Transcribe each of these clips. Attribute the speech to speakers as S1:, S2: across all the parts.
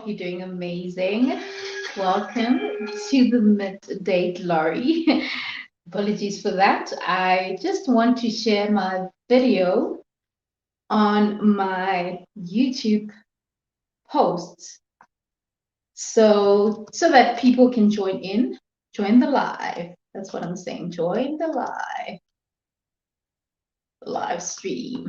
S1: hope you're doing amazing. Welcome to the midday glory. Apologies for that. I just want to share my video on my YouTube posts so that people can join the live. That's what I'm saying. Join the live stream.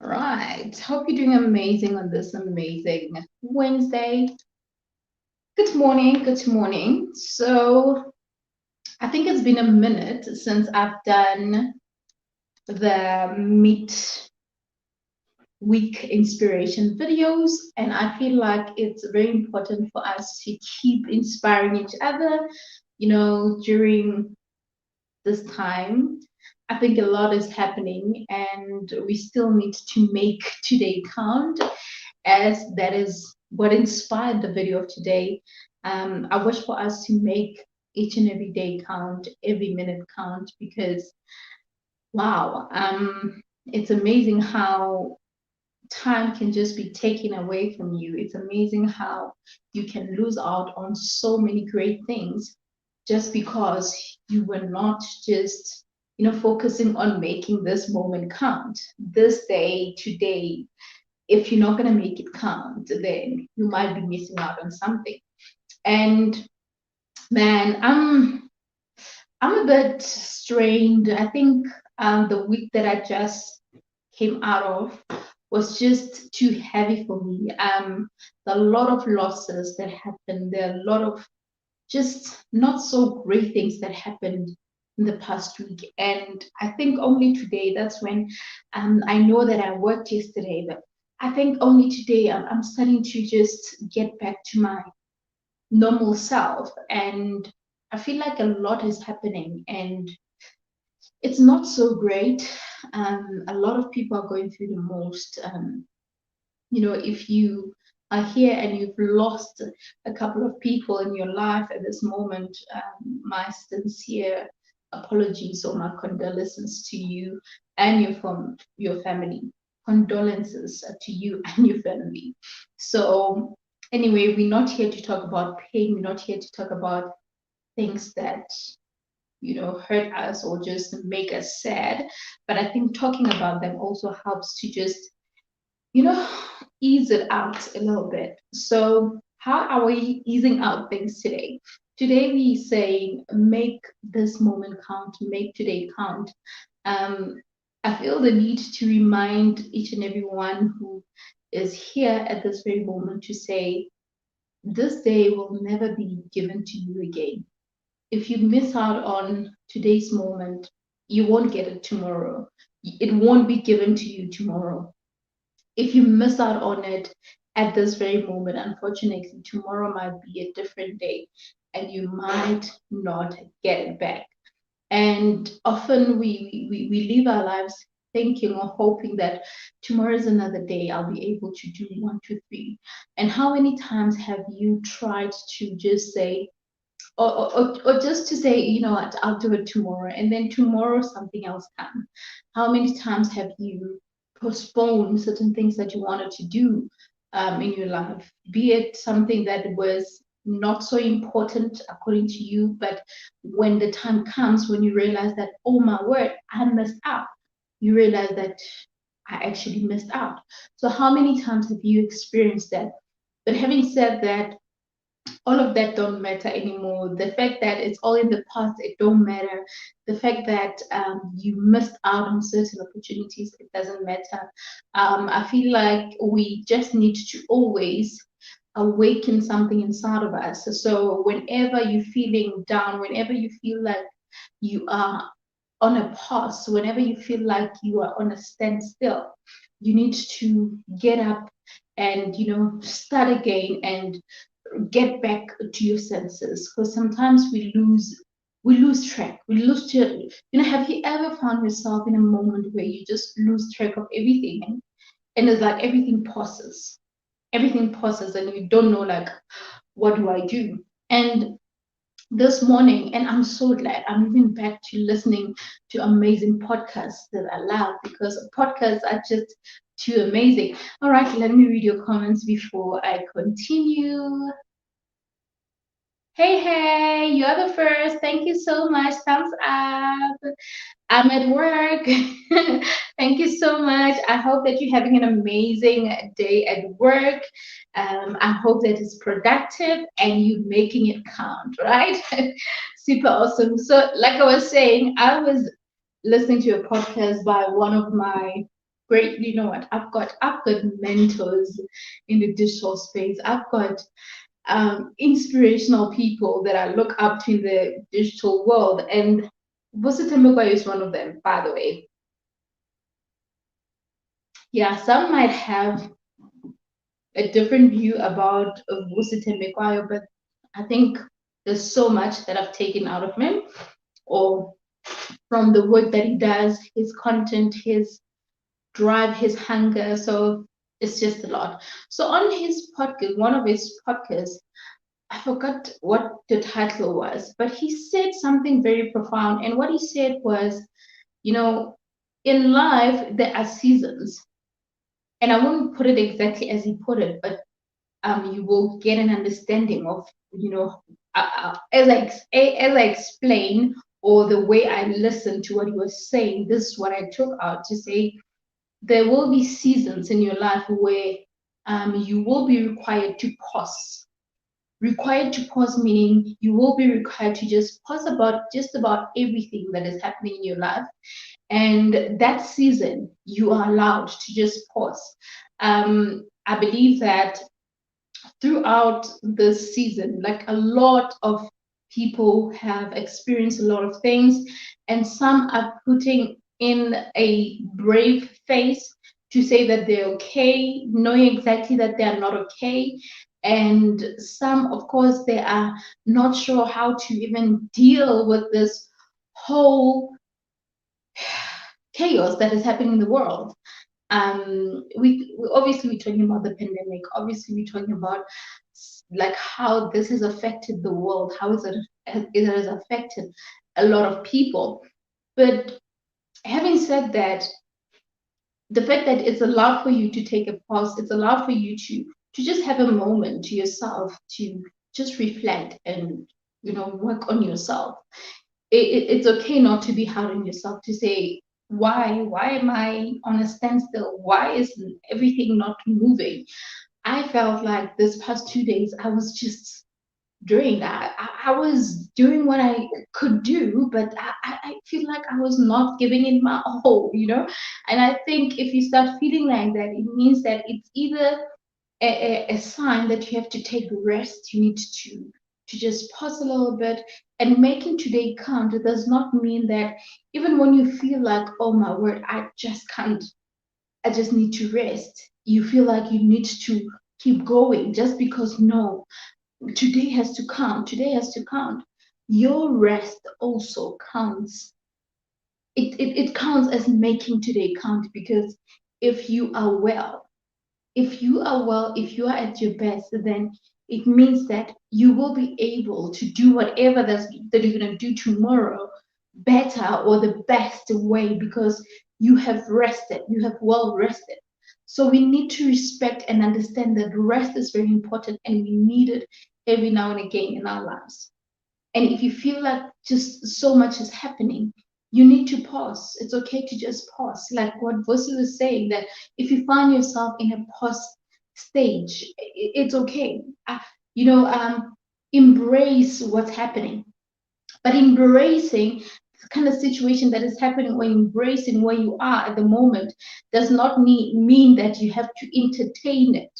S1: Right. Hope you're doing amazing on this amazing Wednesday. Good morning. Good morning. So I think it's been a minute since I've done the midweek inspiration videos, and I feel like it's very important for us to keep inspiring each other, during this time. I think a lot is happening, and we still need to make today count, as that is what inspired the video of today. I wish for us to make each and every day count, every minute count, because wow, it's amazing how time can just be taken away from you. It's amazing how you can lose out on so many great things just because you were not just focusing on making this moment count, this day, today. If you're not going to make it count, then you might be missing out on something. And man, I'm a bit strained. I think the week that I just came out of was just too heavy for me. There are a lot of losses that happened. There are a lot of just not so great things that happened in the past week. And I think only today, that's when I know that I worked yesterday, but I think only today I'm starting to just get back to my normal self. And I feel like a lot is happening and it's not so great. A lot of people are going through the most. If you are here and you've lost a couple of people in your life at this moment, my sincere apologies or my condolences to you and your family. Condolences to you and your family. So anyway, we're not here to talk about pain. We're not here to talk about things that hurt us or just make us sad. But I think talking about them also helps to just ease it out a little bit. So how are we easing out things today? Today we say make this moment count, make today count. I feel the need to remind each and every one who is here at this very moment to say, this day will never be given to you again. If you miss out on today's moment, you won't get it tomorrow. It won't be given to you tomorrow. If you miss out on it at this very moment, unfortunately, tomorrow might be a different day and you might not get it back. And often we live our lives thinking or hoping that tomorrow is another day, I'll be able to do 1, 2, 3. And how many times have you tried to just say, or just to say, you know what, I'll do it tomorrow, and then tomorrow something else comes? How many times have you postponed certain things that you wanted to do in your life, be it something that was not so important according to you, but when the time comes when you realize that, oh my word, I missed out, you realize that I actually missed out. So how many times have you experienced that? But having said that, all of that don't matter anymore. The fact that it's all in the past, it don't matter. The fact that you missed out on certain opportunities, it doesn't matter. I feel like we just need to always awaken something inside of us. So whenever you're feeling down, whenever you feel like you are on a pause, whenever you feel like you are on a standstill, you need to get up and start again and get back to your senses, because sometimes we lose track, have you ever found yourself in a moment where you just lose track of everything, and it's like everything pauses, and you don't know, like, what do I do? And this morning, and I'm so glad I'm even back to listening to amazing podcasts that I love, because podcasts are just too amazing. All right, let me read your comments before I continue. Hey, you're the first. Thank you so much. Thumbs up. I'm at work. Thank you so much. I hope that you're having an amazing day at work. I hope that it's productive and you making it count, right? Super awesome. So, like I was saying, I was listening to a podcast by one of my great, you know what, I've got mentors in the digital space. I've got inspirational people that I look up to in the digital world, and Vusi Temekwa is one of them, by the way. Yeah, some might have a different view about Vusi Temekwa, but I think there's so much that I've taken out of him, or from the work that he does, his content, his drive, his hunger. So it's just a lot. So on his podcast, one of his podcasts, I forgot what the title was, but he said something very profound. And what he said was, you know, in life, there are seasons. And I won't put it exactly as he put it, but you will get an understanding of, as I explain, or the way I listened to what he was saying, this is what I took out to say there will be seasons in your life where you will be required to pause. Required to pause meaning you will be required to just pause about just about everything that is happening in your life. And that season, you are allowed to just pause. I believe that throughout this season, like a lot of people have experienced a lot of things, and some are putting in a brave face to say that they're okay, knowing exactly that they are not okay. And some, of course, they are not sure how to even deal with this whole chaos that is happening in the world. We obviously we're talking about the pandemic. Obviously, we're talking about like how this has affected the world, how it has affected a lot of people. But having said that, the fact that it's allowed for you to take a pause, it's allowed for you to just have a moment to yourself, to just reflect and work on yourself. It's okay not to be hard on yourself, to say, why am I on a standstill? Why is everything not moving? I felt like this past 2 days I was just doing that. I was doing what I could do, but I feel like I was not giving it my all. And I think if you start feeling like that, it means that it's either a sign that you have to take rest. You need to just pause a little bit. And making today count, it does not mean that even when you feel like, oh my word, I just can't, I just need to rest, you feel like you need to keep going just because no, today has to count. Today has to count. Your rest also counts. It counts as making today count, because if you are well, if you are well, if you are at your best, then it means that you will be able to do whatever that you're going to do tomorrow better or the best way, because you have rested, you have well rested. So we need to respect and understand that rest is very important, and we need it every now and again in our lives. And if you feel like just so much is happening, you need to pause. It's okay to just pause. Like what Vosi was saying, that if you find yourself in a pause stage, it's okay. Embrace what's happening. But embracing the kind of situation that is happening, or embracing where you are at the moment, does not mean that you have to entertain it.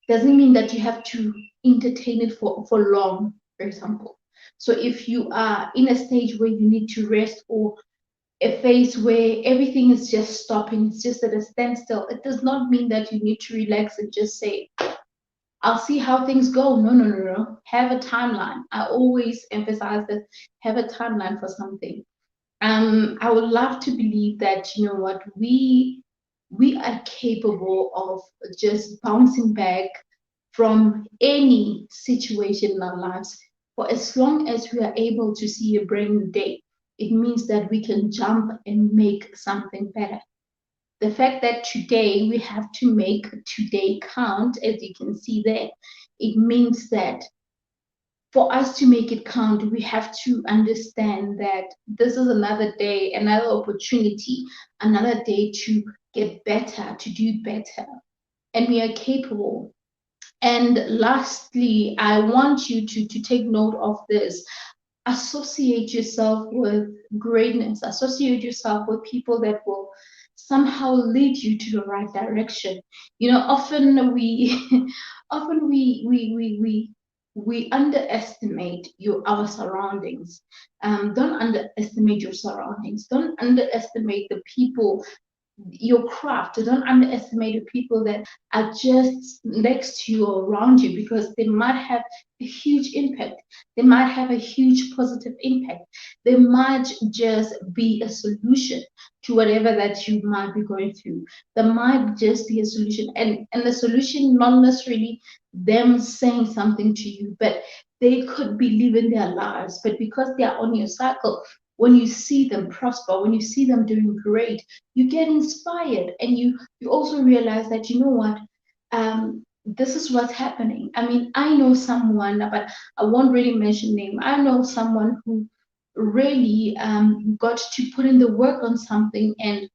S1: Doesn't mean that you have to entertain it for long, for example. So if you are in a stage where you need to rest, or a phase where everything is just stopping, it's just at a standstill, it does not mean that you need to relax and just say, I'll see how things go. No. Have a timeline. I always emphasize that, have a timeline for something. I would love to believe that, you know what, we are capable of just bouncing back from any situation in our lives. For as long as we are able to see a brand new day, it means that we can jump and make something better. The fact that today we have to make today count, as you can see there, it means that for us to make it count, we have to understand that this is another day, another opportunity, another day to get better, to do better. And we are capable. And lastly, I want you to take note of this. Associate yourself with greatness, associate yourself with people that will somehow lead you to the right direction. Often we often we underestimate our surroundings. Don't underestimate your surroundings. Don't underestimate the people, your craft. Don't underestimate the people that are just next to you or around you, because they might have a huge impact. They might have a huge positive impact. They might just be a solution to whatever that you might be going through. They might just be a solution, and the solution not necessarily them saying something to you, but they could be living their lives. But because they are on your cycle, when you see them prosper, when you see them doing great, you get inspired, and you also realize that, you know what, this is what's happening. I mean, I know someone, but I won't really mention name. I know someone who really got to put in the work on something, and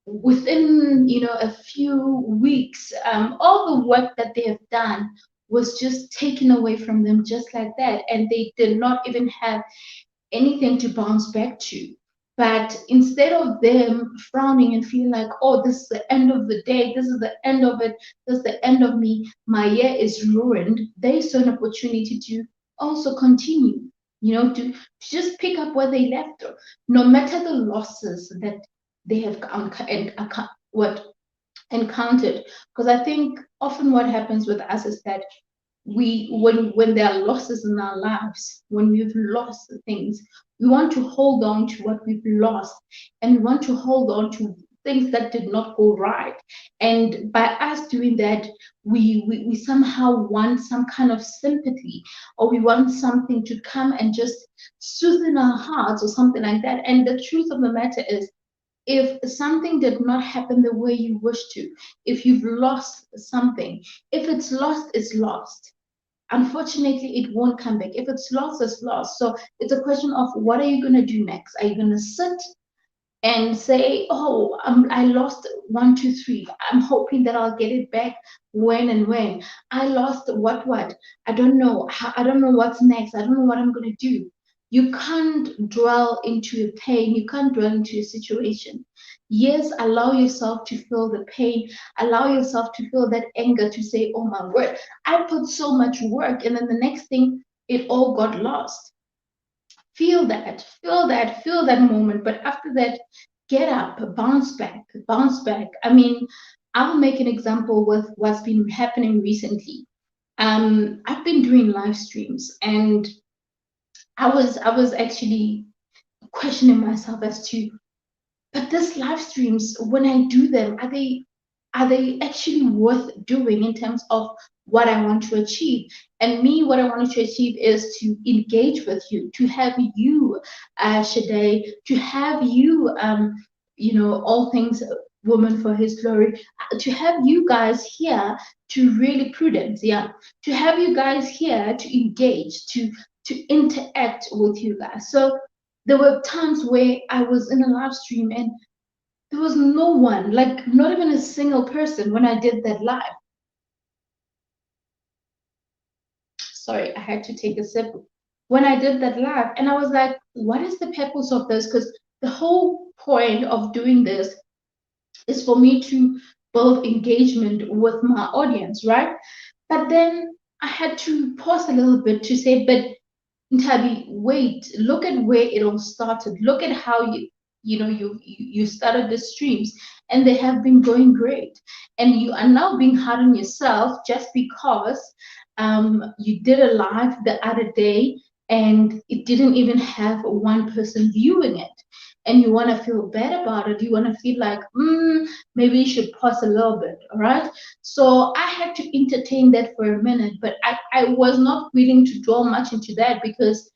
S1: within a few weeks, all the work that they have done was just taken away from them just like that, and they did not even have anything to bounce back to. But instead of them frowning and feeling like, oh, this is the end of the day, this is the end of it, this is the end of me, my year is ruined, they saw an opportunity to also continue, to just pick up where they left off, no matter the losses that they have encountered. Because I think often what happens with us is that when there are losses in our lives, when we've lost things, we want to hold on to what we've lost, and we want to hold on to things that did not go right. And by us doing that, we somehow want some kind of sympathy, or we want something to come and just soothe in our hearts or something like that. And the truth of the matter is, if something did not happen the way you wish to, if you've lost something, if it's lost, it's lost. Unfortunately, it won't come back. If it's lost, it's lost. So it's a question of, what are you going to do next? Are you going to sit and say, oh, I lost 1, 2, 3. I'm hoping that I'll get it back when and when. I lost what? I don't know. I don't know what's next. I don't know what I'm going to do. You can't dwell into a pain. You can't dwell into a situation. Yes, allow yourself to feel the pain. Allow yourself to feel that anger, to say, oh my word, I put so much work, and then the next thing, it all got lost. Feel that moment. But after that, get up, bounce back, bounce back. I mean, I'll make an example with what's been happening recently. I've been doing live streams, and I was actually questioning myself as to, but these live streams, when I do them, are they actually worth doing in terms of what I want to achieve? And me, what I wanted to achieve is to engage with you, to have you, Shade, to have you, all things woman for his glory, to have you guys here, to really prudence, yeah, to have you guys here to engage, to interact with you guys. So there were times where I was in a live stream, and there was no one, like not even a single person when I did that live. Sorry, I had to take a sip. When I did that live, and I was like, what is the purpose of this? Because the whole point of doing this is for me to build engagement with my audience, right? But then I had to pause a little bit to say, but Nthabi, wait, look at where it all started. Look at how you started the streams, and they have been going great. And you are now being hard on yourself just because you did a live the other day, and it didn't even have one person viewing it. And you want to feel bad about it. You want to feel like, maybe you should pause a little bit, all right? So I had to entertain that for a minute, but I was not willing to dwell much into that, because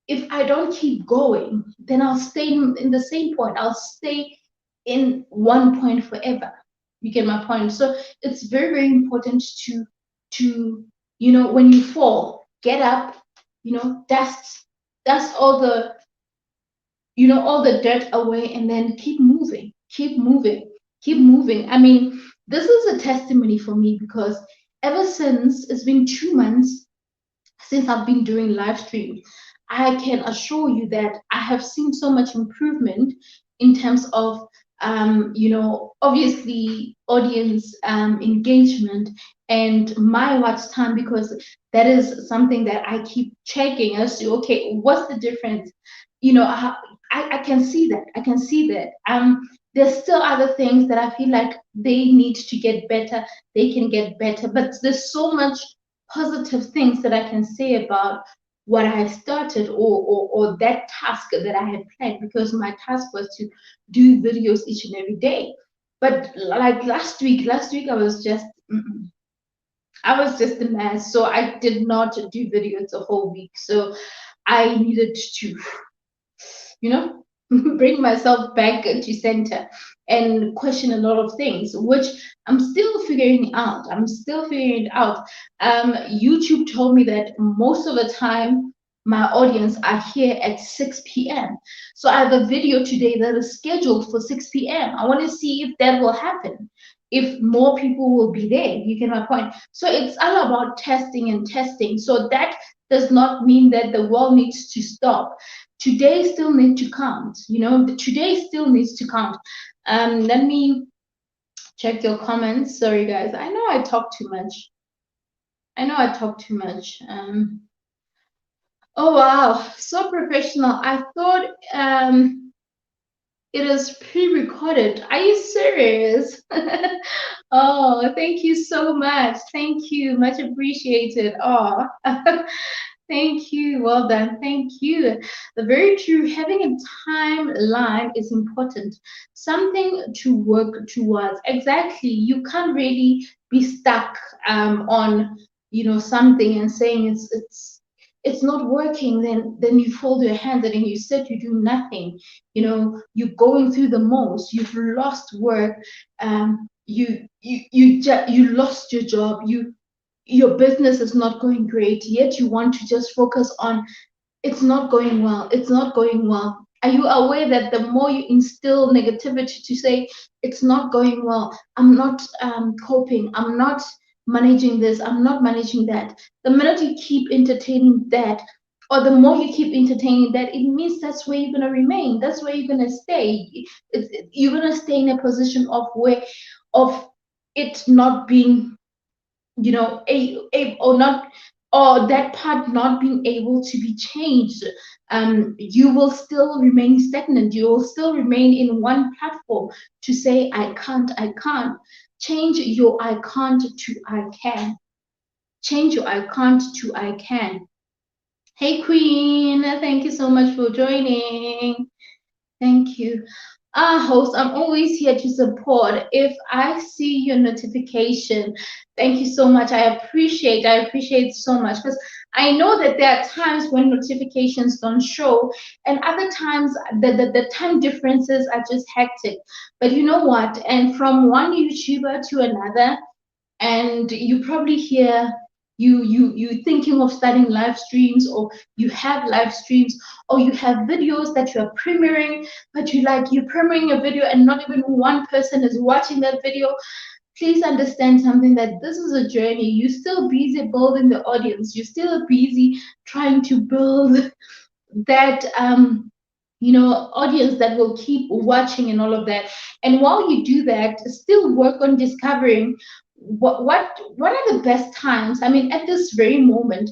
S1: if I don't keep going, then I'll stay in the same point. I'll stay in one point forever. You get my point? So it's very, very important to when you fall, get up, dust all the all the dirt away, and then keep moving, keep moving, keep moving. I mean, this is a testimony for me, because ever since, it's been 2 months since I've been doing live stream, I can assure you that I have seen so much improvement in terms of, obviously audience engagement and my watch time, because that is something that I keep checking as to, okay, what's the difference? I can see that. I can see that. There's still other things that I feel like they need to get better. They can get better, but there's so much positive things that I can say about what I started, or that task that I had planned, because my task was to do videos each and every day. But like last week I was just a mess. So I did not do videos the whole week. So I needed to, you know, bring myself back to center and question a lot of things, which I'm still figuring out. I'm still figuring it out. YouTube told me that most of the time my audience are here at 6 p.m. So I have a video today that is scheduled for 6 p.m. I want to see if that will happen, if more people will be there. You get my point? So it's all about testing and testing. So that does not mean that the world needs to stop. Today still needs to count. Today still needs to count. Let me check your comments. Sorry, guys. I know I talk too much. Oh, wow. So professional. I thought it is pre-recorded. Are you serious? Oh, thank you so much. Thank you. Much appreciated. Oh, thank you. Well done. Thank you. The very true. Having a timeline is important. Something to work towards. Exactly. You can't really be stuck on something and saying it's not working. Then you fold your hands and then you sit, you do nothing. You're going through the most. You've lost work. You lost your job. Your business is not going great, yet you want to just focus on it's not going well. It's not going well. Are you aware that the more you instill negativity to say it's not going well, I'm not coping, I'm not managing this, I'm not managing that, the minute you keep entertaining that, or the more you keep entertaining that, it means that's where you're going to remain. That's where you're going to stay. You're going to stay in a position of it not being or not, or that part not being able to be changed. You will still remain stagnant. You will still remain in one platform to say I can't. Change your I can't to I can. Change your I can't to I can. Hey Queen, thank you so much for joining. Thank you. Host, I'm always here to support. If I see your notification, thank you so much. I appreciate so much, because I know that there are times when notifications don't show, and other times the time differences are just hectic. But you know what? And from one YouTuber to another, and you probably hear you thinking of starting live streams, or you have live streams, or you have videos that you are premiering, but you're premiering a video and not even one person is watching that video. Please understand something, that this is a journey. You're still busy building the audience. You're still busy trying to build that audience that will keep watching and all of that. And while you do that, still work on discovering what are the best times. I mean, at this very moment,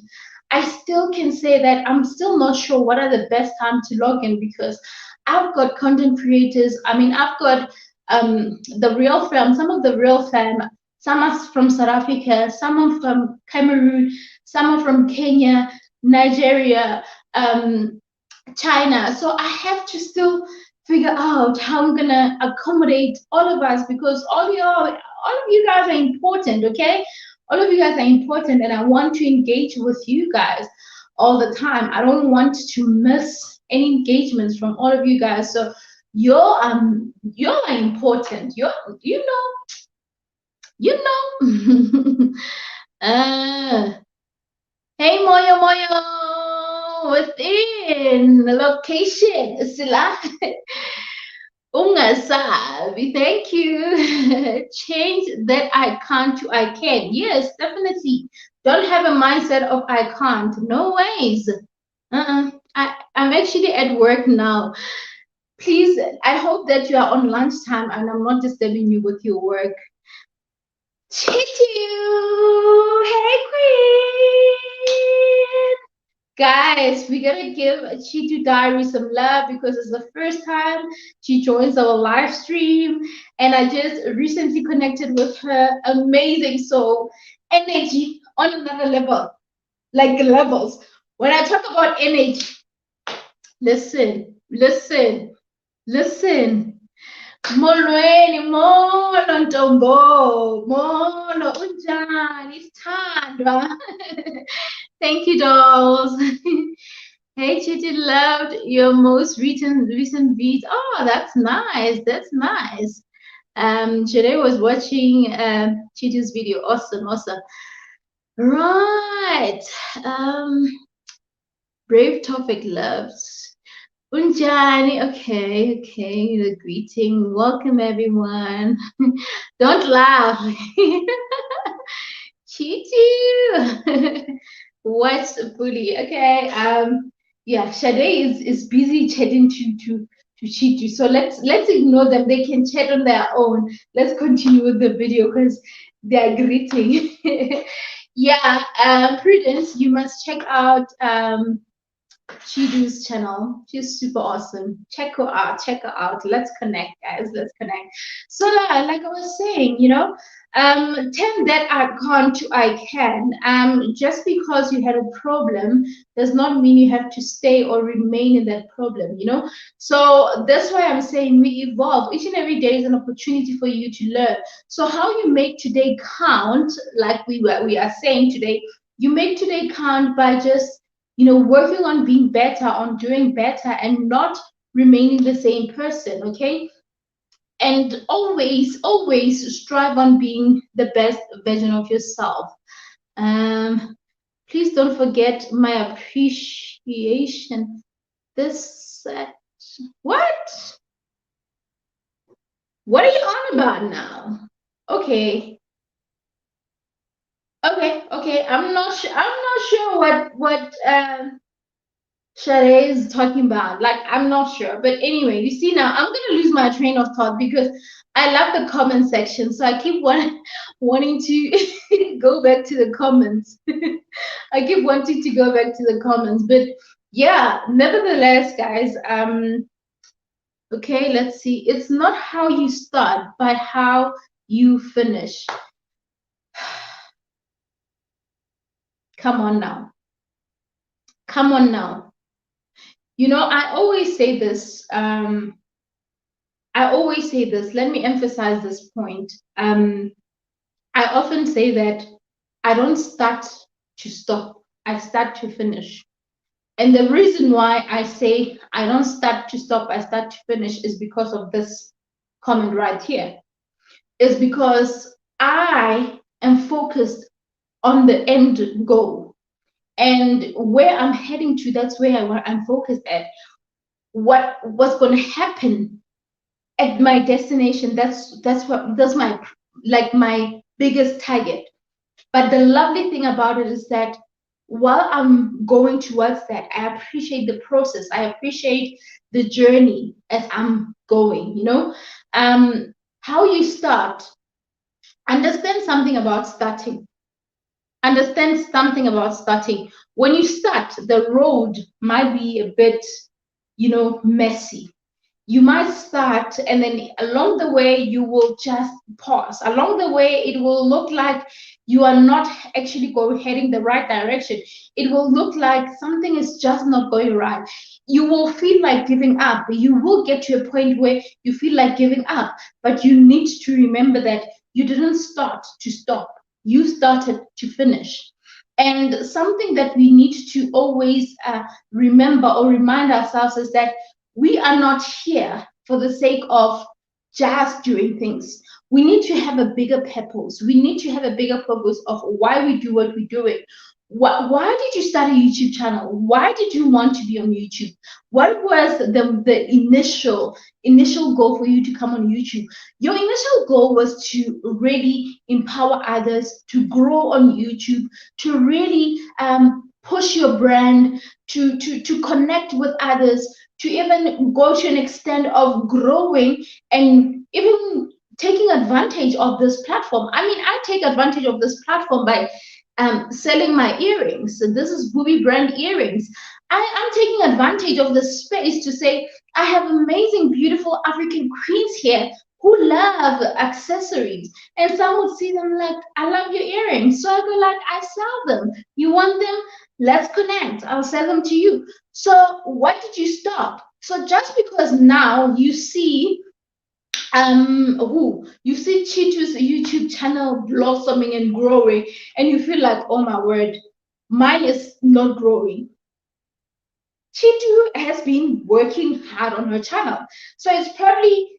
S1: I still can say that I'm still not sure what are the best times to log in, because I've got content creators. I mean, I've got the RealFam, some of the RealFam, some are from South Africa, some are from Cameroon, some are from Kenya, Nigeria, China. So I have to still figure out how I'm gonna accommodate all of us, because all of you guys are important, okay? All of you guys are important, and I want to engage with you guys all the time. I don't want to miss any engagements from all of you guys. So you're important. You know. Hey Moyo Moyo within the location. Sila. Ungasabi, thank you. Change that I can't to I can. Yes, definitely. Don't have a mindset of I can't. No ways. I'm actually at work now. Please, I hope that you are on lunchtime and I'm not disturbing you with your work. Chitu! Hey, Queen! Guys, we gotta give Chitu Diary some love because it's the first time she joins our live stream, and I just recently connected with her. Amazing soul, energy on another level, like levels. When I talk about energy, listen, listen, listen. Molweni, molo ntombo, molo unjani, sithandwa. Thank you, dolls. Hey, Chitty, loved your most recent beat. Oh, that's nice. That's nice. Today was watching Chitty's video. Awesome, awesome. Right. Brave Topic loves. Unjani, okay, the greeting. Welcome, everyone. Don't laugh. Chitu. What's bully? Okay. Yeah, Sade is busy chatting to Chitu. So let's ignore them. They can chat on their own. Let's continue with the video because they are greeting. Yeah, Prudence, you must check out Chidu's channel. She's super awesome. Check her out. Check her out. Let's connect, guys. Let's connect. So, like I was saying, turn that I can't to I can. Just because you had a problem does not mean you have to stay or remain in that problem. So that's why I'm saying we evolve. Each and every day is an opportunity for you to learn. So how you make today count, like we are saying today, you make today count by just working on being better, on doing better, and not remaining the same person, okay? And always, always strive on being the best version of yourself. Please don't forget my appreciation. This, what? What are you on about now? Okay. Okay. I'm not sure what Sade is talking about. Like, I'm not sure. But anyway, you see now, I'm going to lose my train of thought because I love the comment section. So I keep wanting to go back to the comments. I keep wanting to go back to the comments. But yeah, nevertheless, guys, okay, let's see. It's not how you start, but how you finish. Come on now. Come on now. I always say this. Let me emphasize this point. I often say that I don't start to stop. I start to finish. And the reason why I say I don't start to stop, I start to finish is because of this comment right here. Is because I am focused on the end goal. And where I'm heading to, that's where I'm focused at. What's going to happen at my destination, that's my biggest target. But the lovely thing about it is that while I'm going towards that, I appreciate the process. I appreciate the journey as I'm going. How you start. Understand something about starting. Understand something about starting. When you start, the road might be a bit, messy. You might start, and then along the way, you will just pause. Along the way, it will look like you are not actually heading the right direction. It will look like something is just not going right. You will feel like giving up. You will get to a point where you feel like giving up, but you need to remember that you didn't start to stop. You started to finish. And something that we need to always remember or remind ourselves is that we are not here for the sake of just doing things. We need to have a bigger purpose. We need to have a bigger purpose of why we do what we're doing. Why did you start a YouTube channel? Why did you want to be on YouTube? What was the initial goal for you to come on YouTube? Your initial goal was to really empower others, to grow on YouTube, to really push your brand, to connect with others, to even go to an extent of growing and even taking advantage of this platform. I mean, I take advantage of this platform by selling my earrings. So this is Booby brand earrings. I'm taking advantage of the space to say I have amazing, beautiful African queens here who love accessories. And some would see them like, I love your earrings. So I go like, I sell them. You want them? Let's connect. I'll sell them to you. So why did you stop? So just because now you see you see Chitu's YouTube channel blossoming and growing, and you feel like, oh my word, mine is not growing. Chitu has been working hard on her channel, so it's probably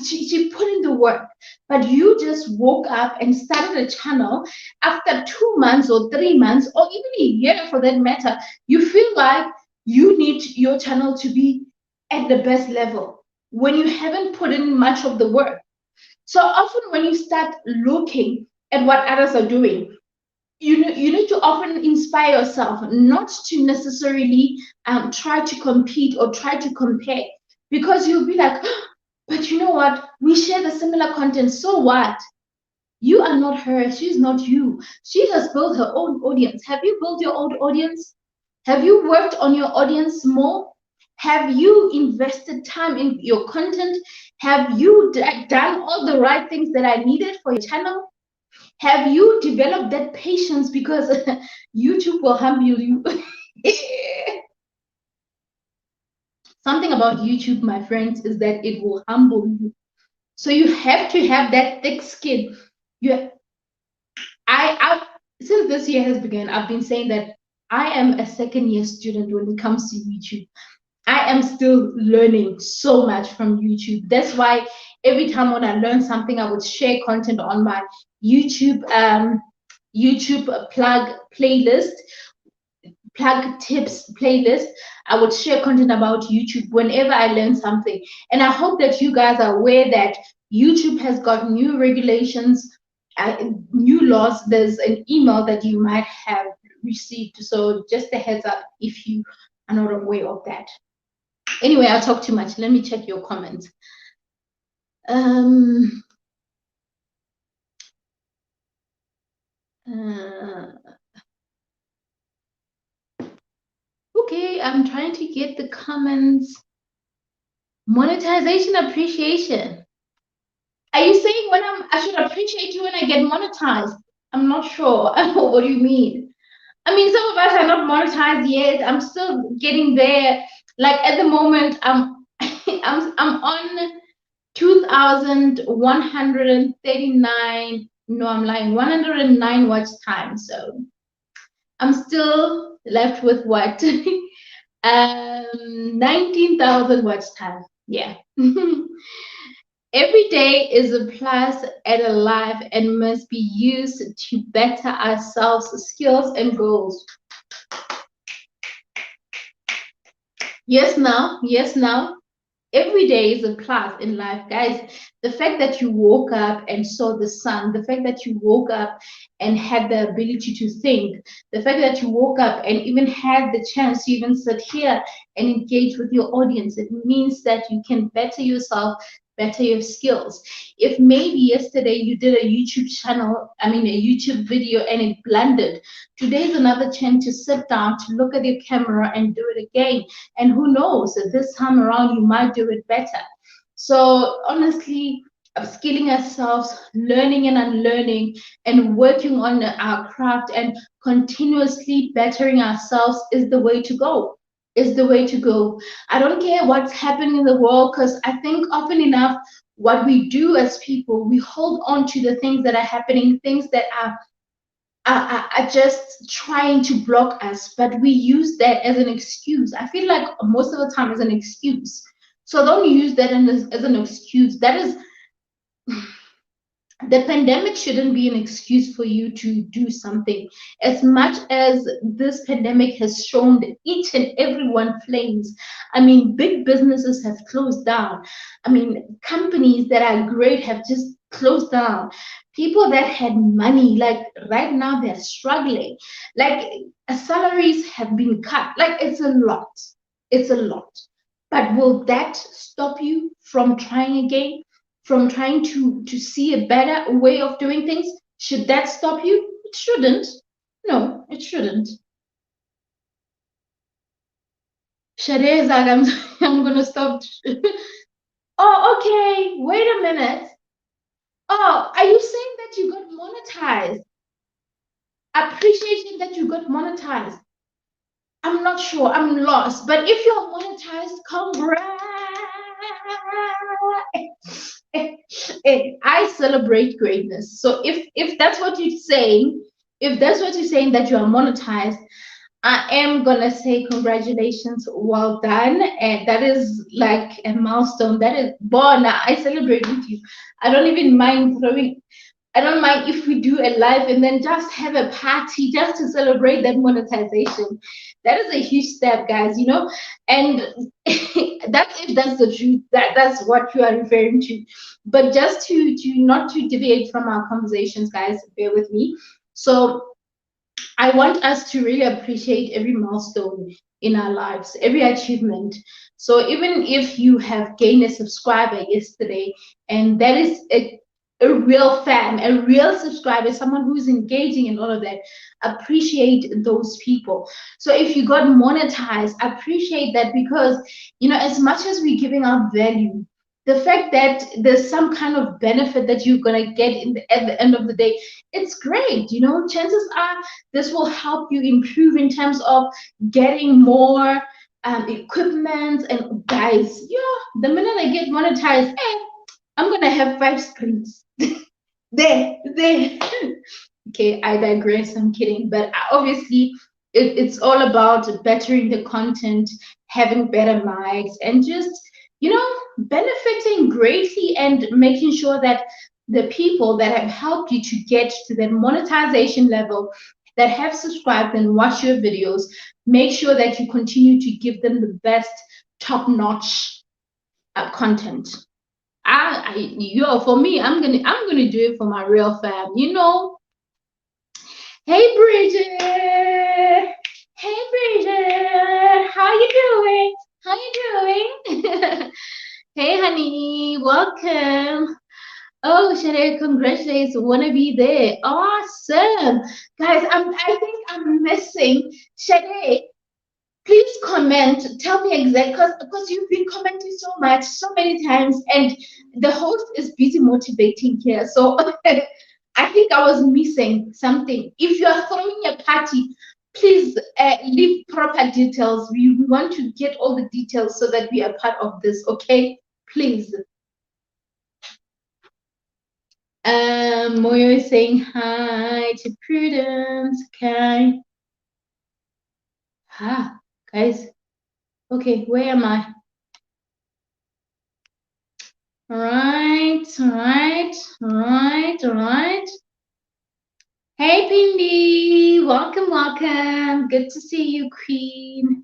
S1: she put in the work, but you just woke up and started a channel after 2 months or 3 months or even a year for that matter. You feel like you need your channel to be at the best level when you haven't put in much of the work. So often when you start looking at what others are doing, you need to often inspire yourself, not to necessarily try to compete or try to compare, because you'll be like, oh, but you know what? We share the similar content. So what? You are not her. She's not you. She has built her own audience. Have you built your own audience? Have you worked on your audience more? Have you invested time in your content? Have you done all the right things that I needed for your channel? Have you developed that patience? Because YouTube will humble you. Something about YouTube, my friends, is that it will humble you. So you have to have that thick skin. Since this year has begun, I've been saying that I am a second-year student when it comes to YouTube. I am still learning so much from YouTube. That's why every time when I learn something, I would share content on my YouTube plug playlist, plug tips playlist. I would share content about YouTube whenever I learn something. And I hope that you guys are aware that YouTube has got new regulations, new laws. There's an email that you might have received. So just a heads up if you are not aware of that. Anyway, I'll talk too much. Let me check your comments. Okay, I'm trying to get the comments. Monetization appreciation. Are you saying when I should appreciate you when I get monetized? I'm not sure. What do you mean? I mean, some of us are not monetized yet. I'm still getting there. Like at the moment, I'm on 2,139. No, I'm lying. 109 watch time. So I'm still left with what? 19,000 watch time. Yeah. Every day is a plus at a life and must be used to better ourselves, skills, and goals. Yes, now. Yes, now. Every day is a plus in life, guys. The fact that you woke up and saw the sun, the fact that you woke up and had the ability to think, the fact that you woke up and even had the chance to even sit here and engage with your audience, it means that you can better yourself, better your skills. If maybe yesterday you did a YouTube channel, a YouTube video and it blended, today's another chance to sit down, to look at your camera and do it again. And who knows, this time around you might do it better. So honestly, upskilling ourselves, learning and unlearning, and working on our craft and continuously bettering ourselves is the way to go. Is the way to go. I don't care what's happening in the world, because I think often enough what we do as people, we hold on to the things that are happening, things that are just trying to block us, but we use that as an excuse. I feel like most of the time as an excuse So don't use that as an excuse. That is, the pandemic shouldn't be an excuse for you to do something. As much as this pandemic has shown each and every one flames, I mean, big businesses have closed down. I mean, companies that are great have just closed down. People that had money, like right now, they're struggling. Like salaries have been cut. Like it's a lot. It's a lot. But will that stop you from trying again? From trying to see a better way of doing things? Should that stop you? It shouldn't. No, it shouldn't. Shade is like, I'm gonna stop. Oh, okay. Wait a minute. Oh, are you saying that you got monetized? Appreciation that you got monetized. I'm not sure. I'm lost. But if you're monetized, congrats. I celebrate greatness. So if that's what you're saying, if that's what you're saying that you are monetized, I am gonna say congratulations, well done, and that is like a milestone. That is born. I celebrate with you. I don't even mind throwing. I don't mind if we do a live and then just have a party just to celebrate that monetization. That is a huge step, guys, you know? And that's if that's the truth, that's what you are referring to. But just to not to deviate from our conversations, guys, bear with me. So I want us to really appreciate every milestone in our lives, every achievement. So even if you have gained a subscriber yesterday, and that is a real fan, a real subscriber, someone who's engaging in all of that, appreciate those people. So if you got monetized, appreciate that, because you know, as much as we're giving out value, the fact that there's some kind of benefit that you're gonna get at the end of the day, it's great. You know, chances are this will help you improve in terms of getting more equipment. And guys, yeah, the minute I get monetized, I'm gonna have 5 screens. there. Okay, I digress. I'm kidding, but obviously, it's all about bettering the content, having better mics, and just, you know, benefiting greatly and making sure that the people that have helped you to get to that monetization level, that have subscribed and watched your videos, make sure that you continue to give them the best, top-notch content. For me, I'm gonna do it for my real fam. You know, hey Bridget, hey Bridget, how you doing? How you doing? Hey honey, welcome. Oh, Shade, congratulations! Wanna be there? Awesome, guys. I think I'm missing Shade. Please comment. Tell me exactly, because you've been commenting so much, so many times, and the host is busy motivating here. So I think I was missing something. If you are throwing a party, please leave proper details. We want to get all the details so that we are part of this. Okay, please. Moyo is saying hi to Prudence. Okay. Guys. Okay, where am I? All right. Hey, Pindi, welcome. Good to see you, Queen.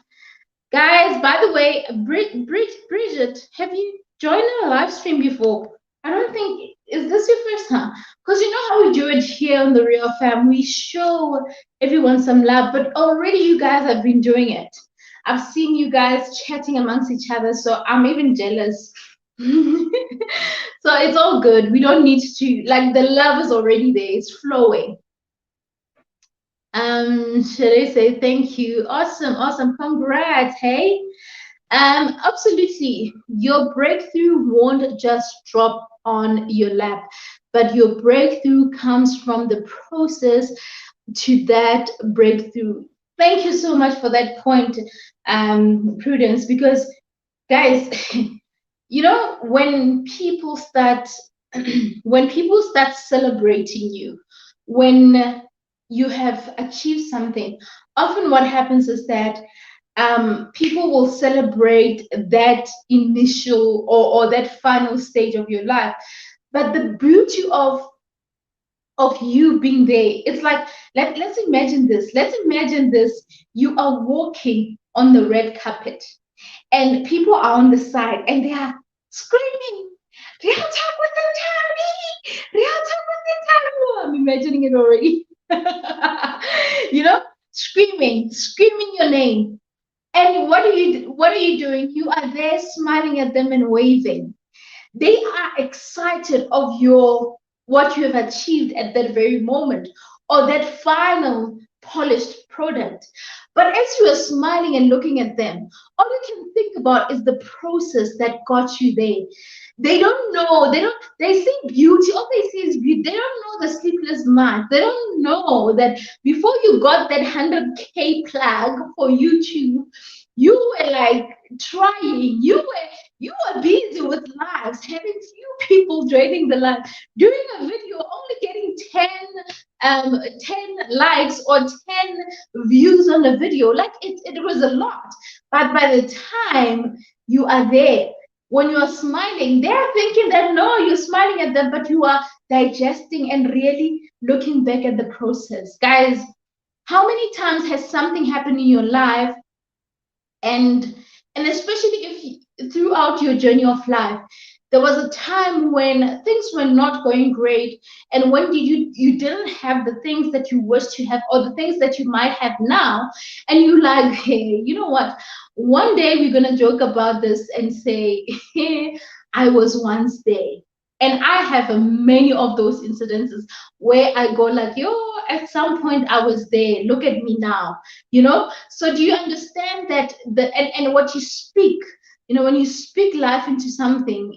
S1: Guys, by the way, Bridget, have you joined our live stream before? I don't think, is this your first time? Because you know how we do it here on the Real Fam. We show everyone some love, but already you guys have been doing it. I've seen you guys chatting amongst each other, so I'm even jealous. So it's all good. We don't need to, like, the love is already there. It's flowing. Should I say thank you? Awesome. Congrats. Hey. Absolutely. Your breakthrough won't just drop on your lap, but your breakthrough comes from the process to that breakthrough. Thank you so much for that point, Prudence, because guys, you know, when people start celebrating you, when you have achieved something, often what happens is that people will celebrate that initial or that final stage of your life. But the beauty of you being there, it's like, let's imagine this. Let's imagine this. You are walking on the red carpet and people are on the side and they are screaming, Real Talk with Nthabi! Real Talk with Nthabi! I'm imagining it already. You know, screaming your name. And what are you doing? You are there smiling at them and waving. They are excited of what you have achieved at that very moment or that final polished product. But as you are smiling and looking at them, all you can think about is the process that got you there. They don't know, they see beauty, all they see is beauty. They don't know the sleepless nights. They don't know that before you got that 100K plug for YouTube, you were like trying, you were busy with lives, having few people joining the live, doing a video, only getting 10 likes or 10 views on a video. Like it was a lot. But by the time you are there, when you are smiling, they're thinking that no, you're smiling at them, but you are digesting and really looking back at the process. Guys, how many times has something happened in your life, and especially if throughout your journey of life, there was a time when things were not going great, and when you didn't have the things that you wish to have or the things that you might have now, and you like, hey, you know what, one day we're gonna joke about this and say, hey, I was once there. And I have many of those incidences where I go like, yo, at some point I was there, look at me now, you know. So do you understand that and what you speak, you know, when you speak life into something,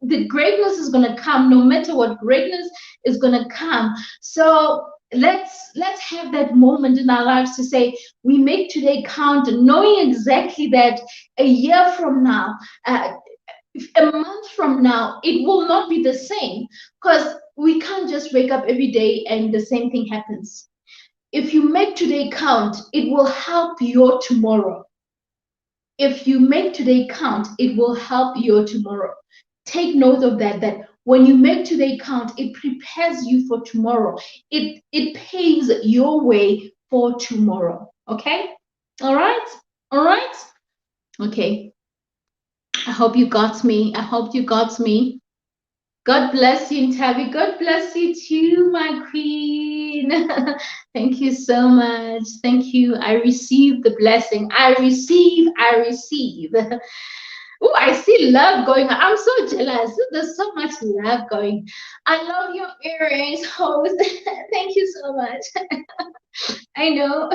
S1: the greatness is going to come no matter what. Greatness is going to come. So let's have that moment in our lives to say we make today count, knowing exactly that a year from now, a month from now, it will not be the same, because we can't just wake up every day and the same thing happens. If you make today count, it will help your tomorrow. If you make today count, it will help your tomorrow. Take note of that when you make today count, it prepares you for tomorrow. It paves your way for tomorrow. Okay? All right? All right? Okay. I hope you got me. I hope you got me. God bless you, Nthabi. God bless you too, my queen. Thank you so much. Thank you. I receive the blessing. I receive. Oh, I see love going on. I'm so jealous. There's so much love going. I love your earrings, host. Thank you so much. I know.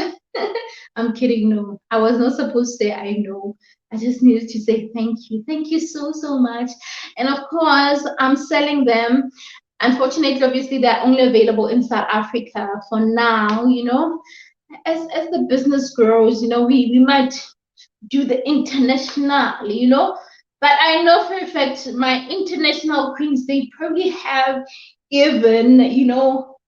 S1: I'm kidding. No, I was not supposed to say I know. I just needed to say thank you. Thank you so, so much. And of course, I'm selling them. Unfortunately, obviously, they're only available in South Africa for now, you know. As the business grows, you know, we might do the international, you know. But I know for a fact my international queens, they probably have even, you know,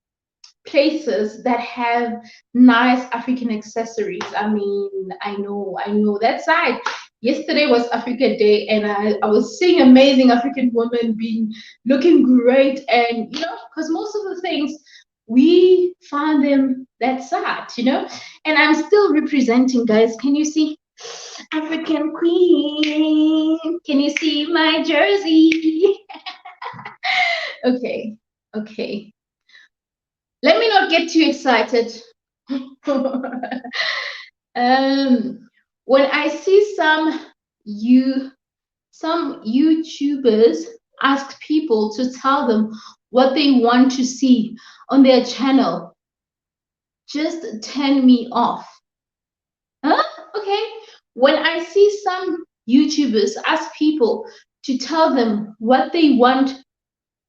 S1: places that have nice African accessories. I mean, I know that side. Yesterday was Africa Day, and I was seeing amazing African women being looking great, and you know, because most of the things we find them that side, you know, and I'm still representing, guys. Can you see? African queen. Can you see my jersey? Okay, okay. Let me not get too excited. When I see some YouTubers ask people to tell them what they want to see on their channel, just turn me off. Huh? Okay. When I see some YouTubers ask people to tell them what they want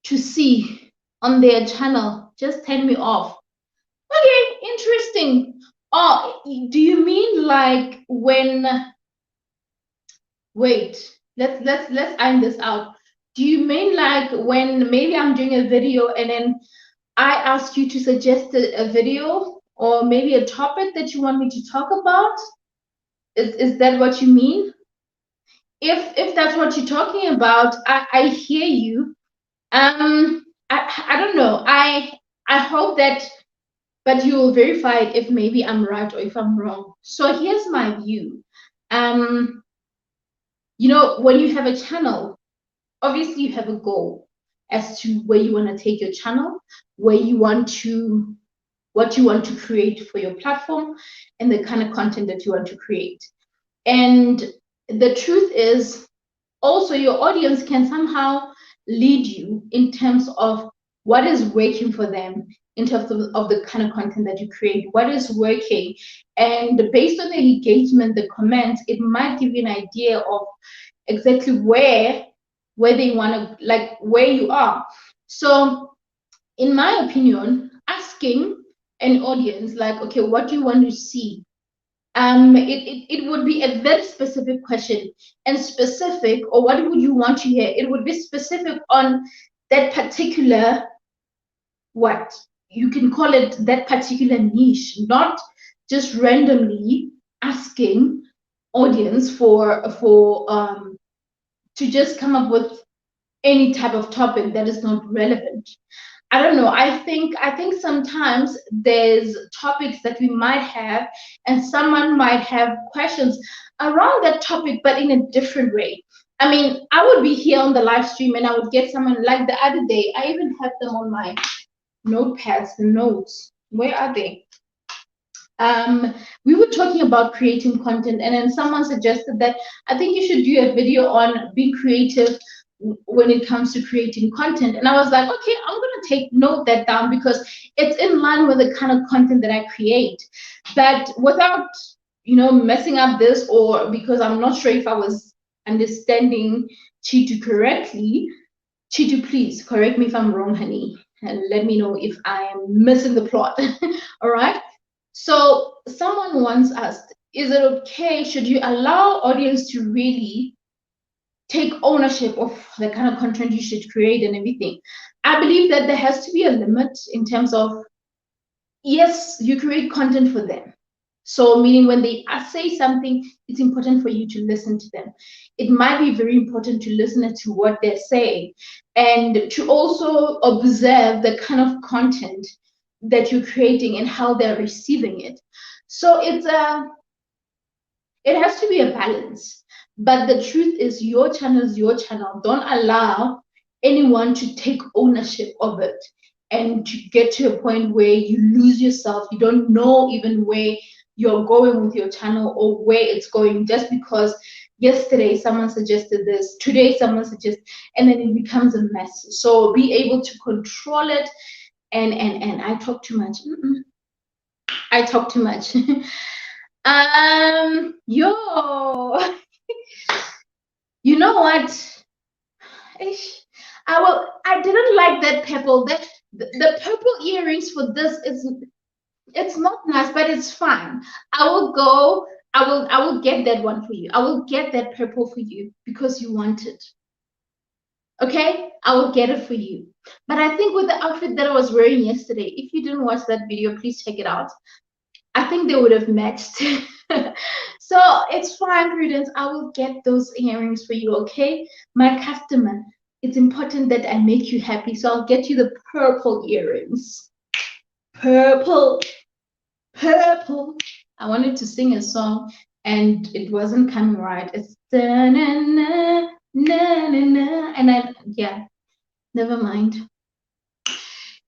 S1: to see on their channel, just turn me off. Okay, interesting. Oh, do you mean like when? Wait, let's iron this out. Do you mean like when maybe I'm doing a video and then I ask you to suggest a video or maybe a topic that you want me to talk about? Is that what you mean? If that's what you're talking about, I hear you. I don't know. I hope that, but you will verify it if maybe I'm right or if I'm wrong. So here's my view. Um, when you have a channel, obviously you have a goal as to where you want to take your channel, where you want to, what you want to create for your platform, and the kind of content that you want to create. And the truth is, also your audience can somehow lead you in terms of what is working for them, in terms of the kind of content that you create, what is working. And based on the engagement, the comments, it might give you an idea of exactly where they want to, like, where you are. So in my opinion, asking an audience, like, okay, what do you want to see? It would be a very specific question, and specific, or what would you want to hear? It would be specific on that particular, what you can call it, that particular niche, not just randomly asking audience for to just come up with any type of topic that is not relevant. I don't know. I think sometimes there's topics that we might have, and someone might have questions around that topic, but in a different way. I mean, I would be here on the live stream and I would get someone, like the other day. I even have them on my notepads, the notes. Where are they? We were talking about creating content, and then someone suggested that I think you should do a video on being creative when it comes to creating content. And I was like, okay, I'm going to note that down, because it's in line with the kind of content that I create. But without, messing up this, or because I'm not sure if I was understanding Chitu correctly, Chitu, please correct me if I'm wrong, honey, and let me know if I am missing the plot. All right. So someone once asked, is it okay, should you allow audience to really take ownership of the kind of content you should create and everything? I believe that there has to be a limit in terms of, yes, you create content for them. So meaning when they say something, it's important for you to listen to them. It might be very important to listen to what they're saying, and to also observe the kind of content that you're creating and how they're receiving it. So it has to be a balance. But the truth is, your channel is your channel. Don't allow anyone to take ownership of it and to get to a point where you lose yourself. You don't know even where you're going with your channel or where it's going, just because yesterday someone suggested this, today someone suggests, and then it becomes a mess. So be able to control it. And I talk too much. I talk too much. Yo, you know what? I didn't like that purple. The purple earrings for this it's not nice, but it's fine. I will get that one for you. I will get that purple for you because you want it. Okay, I will get it for you. But I think with the outfit that I was wearing yesterday, if you didn't watch that video, please check it out. I think they would have matched. So it's fine, Prudence. I will get those earrings for you, okay? My customer, it's important that I make you happy, so I'll get you the purple earrings. Purple, purple. I wanted to sing a song and it wasn't coming right. It's da na na na na na, and yeah, never mind.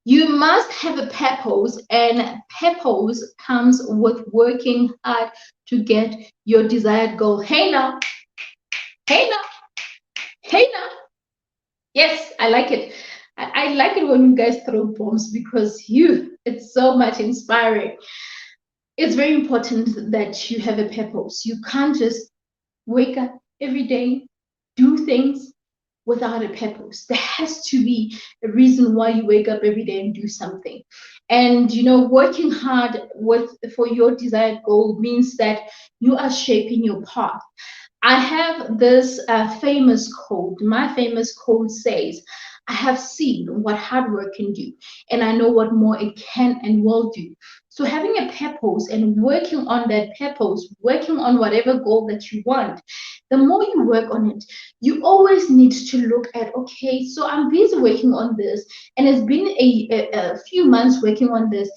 S1: You must have a purpose, and purpose comes with working hard to get your desired goal. Hey now, hey now, hey now. Yes, I like it. I like it when you guys throw bombs, because it's so much inspiring. It's very important that you have a purpose. You can't just wake up every day, do things without a purpose. There has to be a reason why you wake up every day and do something. And working hard for your desired goal means that you are shaping your path. I have this famous quote. My famous quote says, I have seen what hard work can do, and I know what more it can and will do. So having a purpose and working on that purpose, working on whatever goal that you want, the more you work on it, you always need to look at, okay, so I'm busy working on this, and it's been a few months working on this.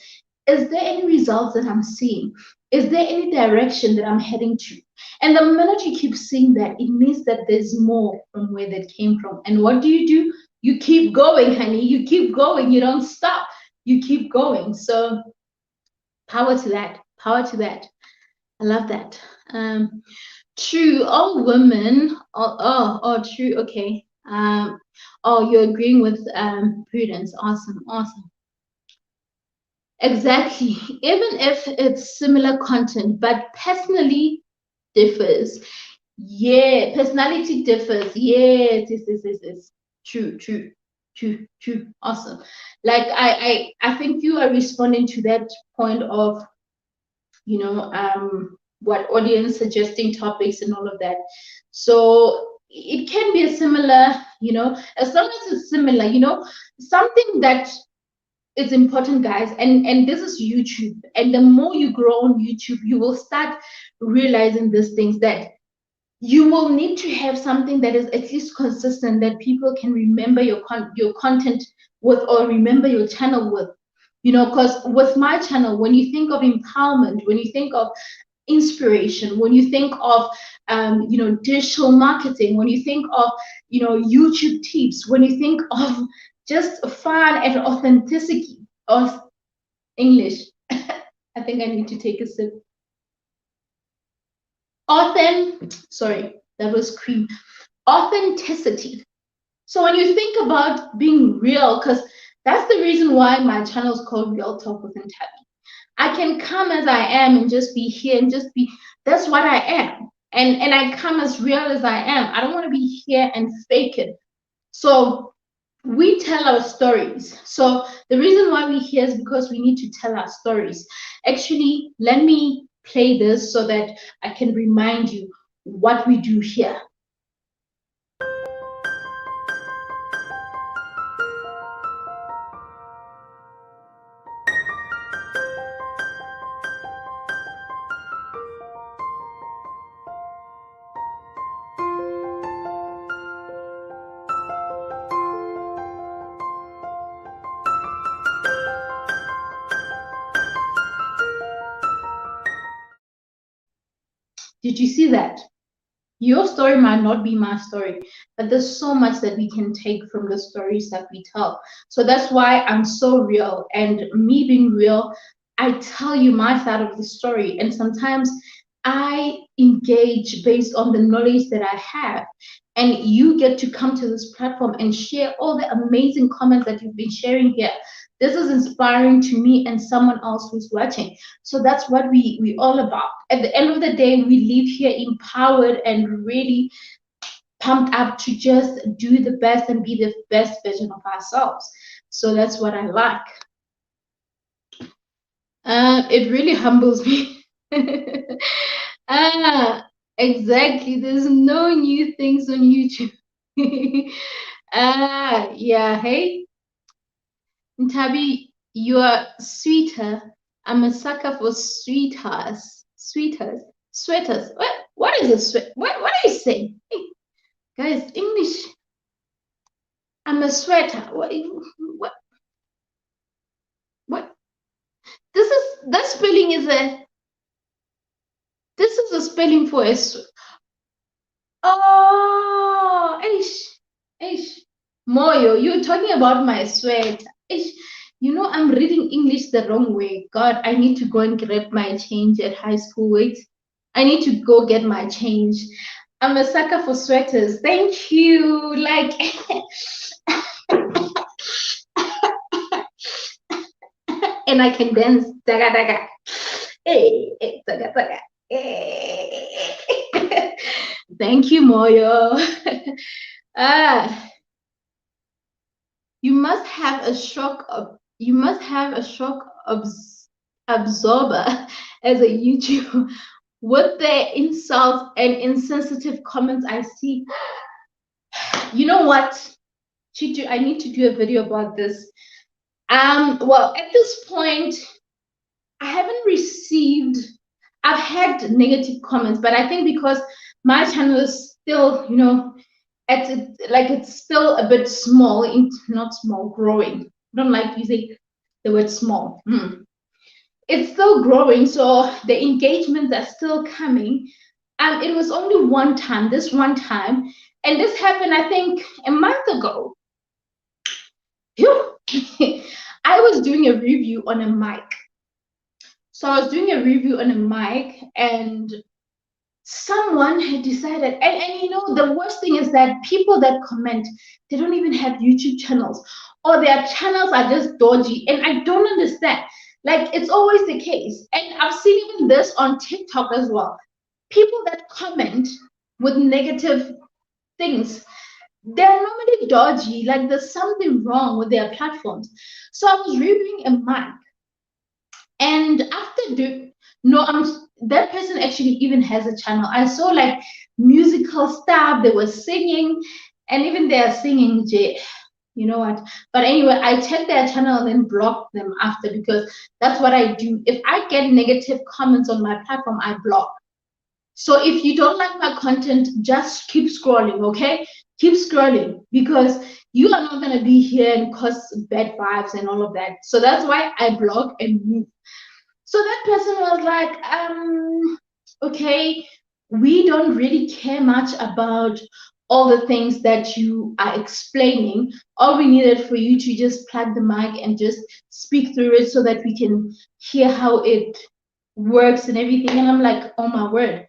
S1: Is there any results that I'm seeing? Is there any direction that I'm heading to? And the minute you keep seeing that, it means that there's more from where that came from. And what do? You keep going, honey. You keep going. You don't stop. You keep going. So power to that. Power to that. I love that. True. All women. Oh, true. Okay. Oh, you're agreeing with Prudence. Awesome. Awesome. Exactly. Even if it's similar content, but personally differs. Yeah, personality differs. Yes, yes. True, true, true, true. Awesome. Like I think you are responding to that point of, what audience suggesting topics and all of that. So it can be a similar, as long as it's similar, something that is important, guys, and this is YouTube. And the more you grow on YouTube, you will start realizing these things, that you will need to have something that is at least consistent, that people can remember your content with, or remember your channel with. Because with my channel, when you think of empowerment, when you think of inspiration, when you think of digital marketing, when you think of YouTube tips, when you think of just fun and authenticity of English. I think I need to take a sip. Sorry, that was cream. Authenticity. So when you think about being real, because that's the reason why my channel is called Real Talk with Nthabi. I can come as I am and just be here and just be, that's what I am. And I come as real as I am. I don't want to be here and fake it. So we tell our stories. So the reason why we're here is because we need to tell our stories. Actually, let me play this so that I can remind you what we do here. Did you see that? Your story might not be my story, but there's so much that we can take from the stories that we tell. So that's why I'm so real. And me being real, I tell you my side of the story. And sometimes I engage based on the knowledge that I have. And you get to come to this platform and share all the amazing comments that you've been sharing here. This is inspiring to me and someone else who's watching. So that's what we all about. At the end of the day, we leave here empowered and really pumped up to just do the best and be the best version of ourselves. So that's what I like. It really humbles me. Exactly. There's no new things on YouTube. Yeah. Hey, Nthabi, you are sweeter. I'm a sucker for sweethearts. Sweaters. What is a sweat? What are you saying? Hey, guys, English. I'm a sweater. What? What? That spelling is a. This is a spelling for a. Oh, ish. Moyo, you're talking about my sweat. Ish. I'm reading English the wrong way. God, I need to go and grab my change at high school. Wait, I need to go get my change. I'm a sucker for sweaters. Thank you. Like, and I can dance. Daga, daga. Hey, daga, daga. Hey. Thank you, Moyo. You must have a shock absorber as a YouTuber with the insults and insensitive comments I see. You know what, Chichu, I need to do a video about this. Well, at this point, I haven't received, I've had negative comments, but I think because my channel is still, you know, it's still a bit small, not small, growing. I don't like using the word small. It's still growing, so the engagements are still coming. And it was only this one time, and this happened, I think, a month ago. I was doing a review on a mic. So I was doing a review on a mic, and someone had decided, and you know, the worst thing is that people that comment, they don't even have YouTube channels, or their channels are just dodgy, and I don't understand. Like, it's always the case, and I've seen even this on TikTok as well. People that comment with negative things, they're normally dodgy, like there's something wrong with their platforms. So I was reviewing a mic, and after that person actually even has a channel. I saw like musical stuff, they were singing, and even they are singing, you know what? But anyway, I checked their channel and then blocked them after, because that's what I do. If I get negative comments on my platform, I block. So if you don't like my content, just keep scrolling, okay? Keep scrolling, because you are not going to be here and cause bad vibes and all of that. So that's why I block and move. So that person was like, okay, we don't really care much about all the things that you are explaining. All we needed for you to just plug the mic and just speak through it so that we can hear how it works and everything. And I'm like, oh my word,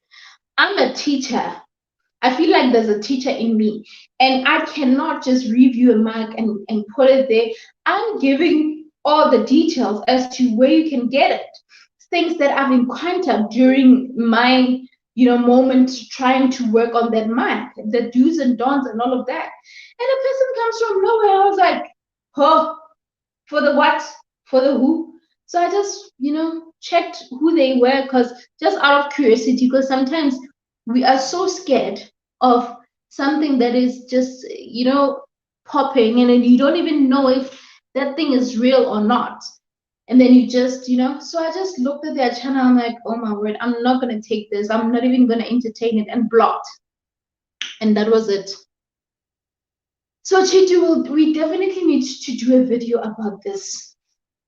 S1: I'm a teacher. I feel like there's a teacher in me, and I cannot just review a mic and put it there. I'm giving all the details as to where you can get it, things that I've encountered during my, you know, moment trying to work on that mic, the do's and don'ts and all of that. And a person comes from nowhere. I was like, oh, for the what? For the who? So I just, you know, checked who they were, because just out of curiosity, because sometimes we are so scared of something that is just, you know, popping, and then you don't even know if that thing is real or not. And then you just, you know, so I just looked at their channel. I'm like, oh my word, I'm not going to take this. I'm not even going to entertain it, and blocked. And that was it. So Chitu, we definitely need to do a video about this.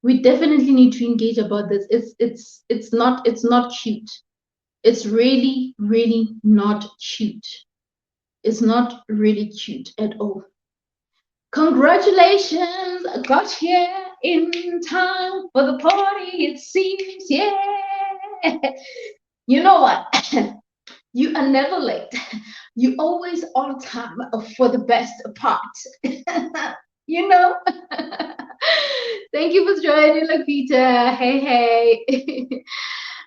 S1: We definitely need to engage about this. It's not cute. It's really, really not cute. It's not really cute at all. Congratulations, I got here in time for the party, it seems. Yeah. You know what? You are never late. You always on time for the best part. You know? Thank you for joining, Lakita. Hey, hey. Hey,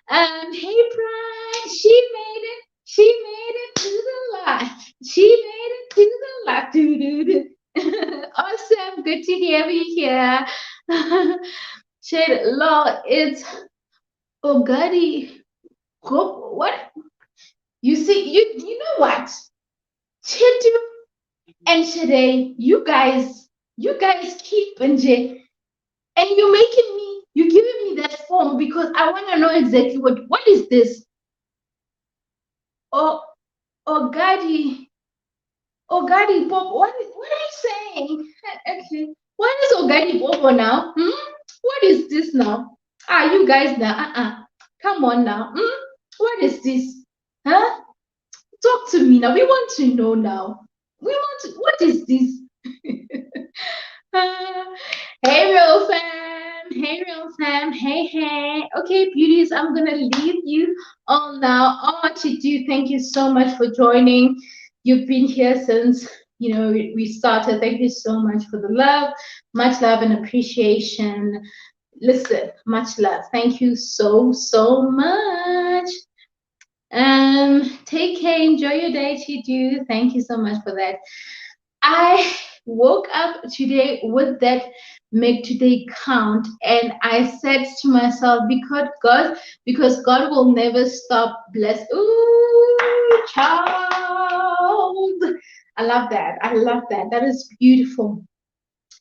S1: Brian. She made it. She made it to the light. She made it to the light. Doo, doo, doo. Awesome. Good to have you here. Shade Law, it's Ogadi. What? You see, you know what? Chidu and Shade, you guys keep and you're making me, you're giving me that form because I want to know exactly what is this? Oh, Ogadi. Ogadi Bobo, what are you saying? Okay, what is Ogadi Bobo now? What is this now? You guys now, come on now. What is this? Huh? Talk to me now. We want to know now. What is this? Hey, RealFam. Hey, RealFam. Hey, hey. Okay, beauties, I'm going to leave you all now. I want to do, thank you so much for joining. You've been here since, you know, we started. Thank you so much for the love. Much love and appreciation. Listen, much love. Thank you so, so much. Take care. Enjoy your day, Chidu. Thank you so much for that. I woke up today with that make today count, and I said to myself, because God will never stop bless. Ooh, child. I love that. I love that. That is beautiful.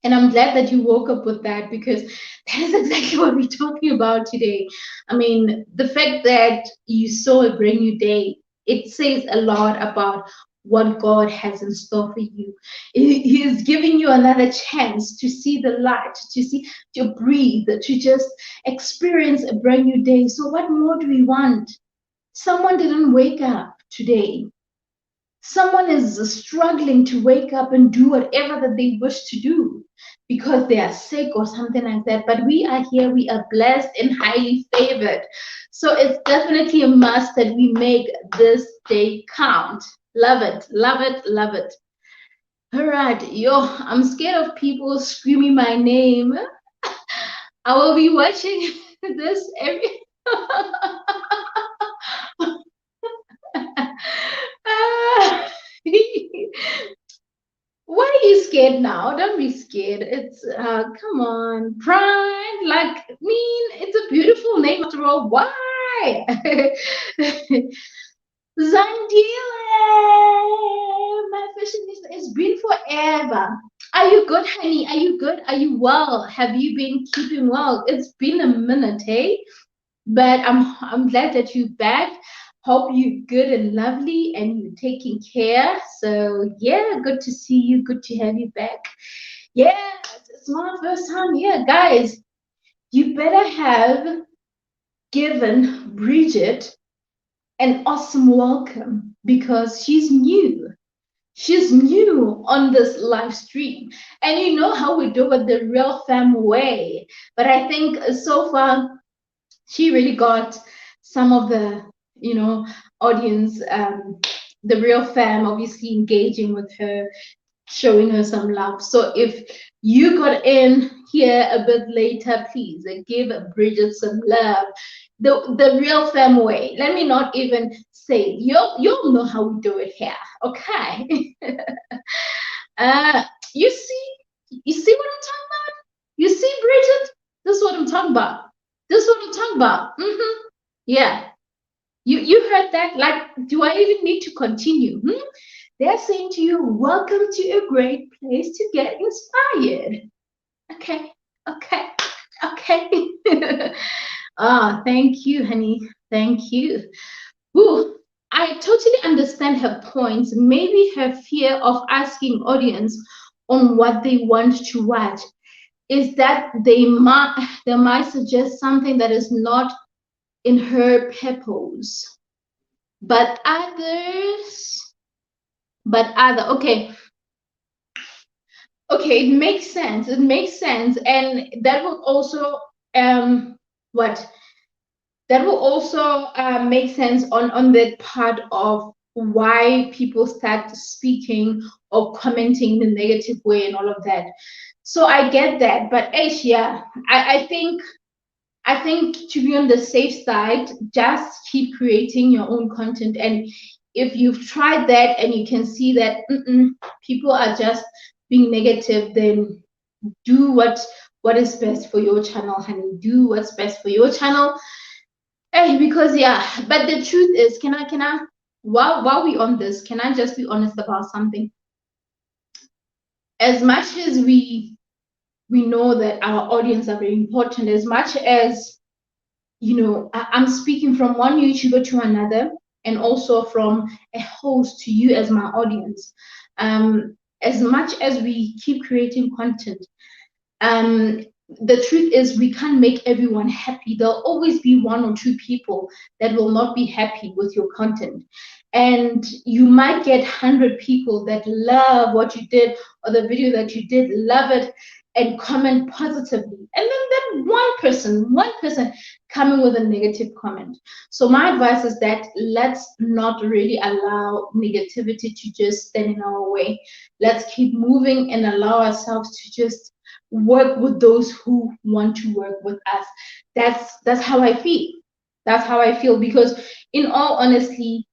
S1: And I'm glad that you woke up with that, because that is exactly what we're talking about today. I mean, the fact that you saw a brand new day, it says a lot about what God has in store for you. He is giving you another chance to see the light, to breathe, to just experience a brand new day. So, what more do we want? Someone didn't wake up today. Someone is struggling to wake up and do whatever that they wish to do because they are sick or something like that. But we are here, we are blessed and highly favored. So it's definitely a must that we make this day count. Love it, love it, love it. All right, yo, I'm scared of people screaming my name. I will be watching this every. Ah. Why are you scared now? Don't be scared. It's come on, Pride. Like, mean, it's a beautiful name after all. Why? Zandile, my fashionista. It's been forever. Are you good, honey? Are you good? Are you well? Have you been keeping well? It's been a minute, hey? But I'm glad that you're back. Hope you're good and lovely and you're taking care. So yeah, good to see you. Good to have you back. Yeah, it's my first time here, guys. You better have given Bridget an awesome welcome because she's new. She's new on this live stream. And you know how we do it the RealFam way. But I think so far she really got some of the audience, the RealFam obviously engaging with her, showing her some love. So if you got in here a bit later, please give Bridget some love, the RealFam way. Let me not even say it. You'll know how we do it here, okay? uh you see what I'm talking about? You see, Bridget, this is what I'm talking about. This is what I'm talking about. Yeah. You heard that? Like, do I even need to continue? They're saying to you, welcome to a great place to get inspired. Okay, okay, okay. Thank you, honey. Thank you. Ooh, I totally understand her points. Maybe her fear of asking audience on what they want to watch is that they might suggest something that is not in her purpose. But other, okay, it makes sense. It makes sense, and that will also what that will also make sense on that part of why people start speaking or commenting in a negative way and all of that. So I get that, but Asia, I think to be on the safe side, just keep creating your own content. And if you've tried that and you can see that people are just being negative, then do what is best for your channel, honey. Do what's best for your channel. Hey, because yeah, but the truth is, can I while we on this, can I just be honest about something? As much as we know that our audience are very important, as much as I'm speaking from one YouTuber to another, and also from a host to you as my audience. As much as we keep creating content, the truth is we can't make everyone happy. There'll always be one or two people that will not be happy with your content. And you might get 100 people that love what you did or the video that you did, love it, and comment positively. And then that one person coming with a negative comment. So my advice is that let's not really allow negativity to just stand in our way. Let's keep moving and allow ourselves to just work with those who want to work with us. That's how I feel. That's how I feel, because in all honesty,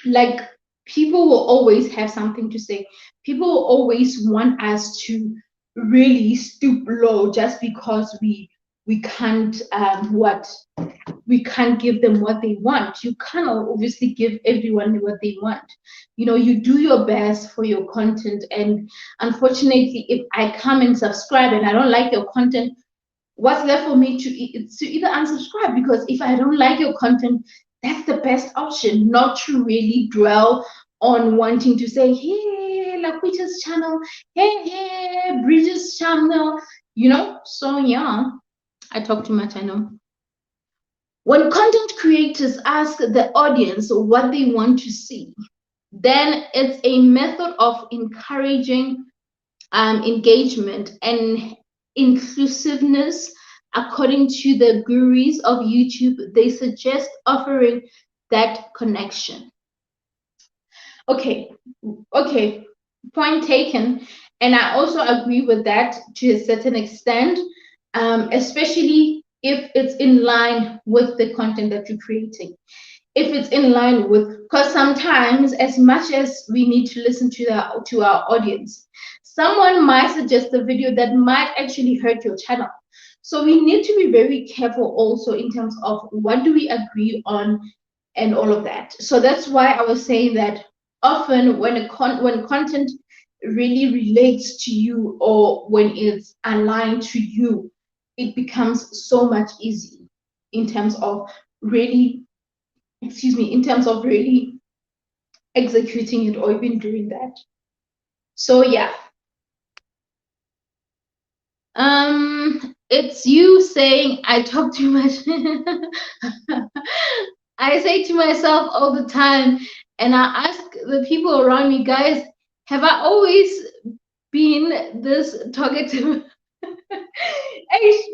S1: like, people will always have something to say. People will always want us to really stoop low just because we can't we can't give them what they want. You cannot obviously give everyone what they want. You know, you do your best for your content, and unfortunately, if I come and subscribe and I don't like your content, what's left for me to either unsubscribe? Because if I don't like your content, that's the best option, not to really dwell on wanting to say, hey, Laquita's channel, hey, Bridget's channel, you know. So yeah, I talk too much, I know. When content creators ask the audience what they want to see, then it's a method of encouraging engagement and inclusiveness. According to the gurus of YouTube, they suggest offering that connection. Okay, point taken. And I also agree with that to a certain extent, especially if it's in line with the content that you're creating. If it's in line with, because sometimes, as much as we need to listen to our audience, someone might suggest a video that might actually hurt your channel. So we need to be very careful also in terms of what do we agree on and all of that. So that's why I was saying that often when content really relates to you, or when it's aligned to you, it becomes so much easier in terms of really, in terms of really executing it or even doing that. So yeah. It's you saying I talk too much. I say to myself all the time, and I ask the people around me, guys, have I always been this talkative?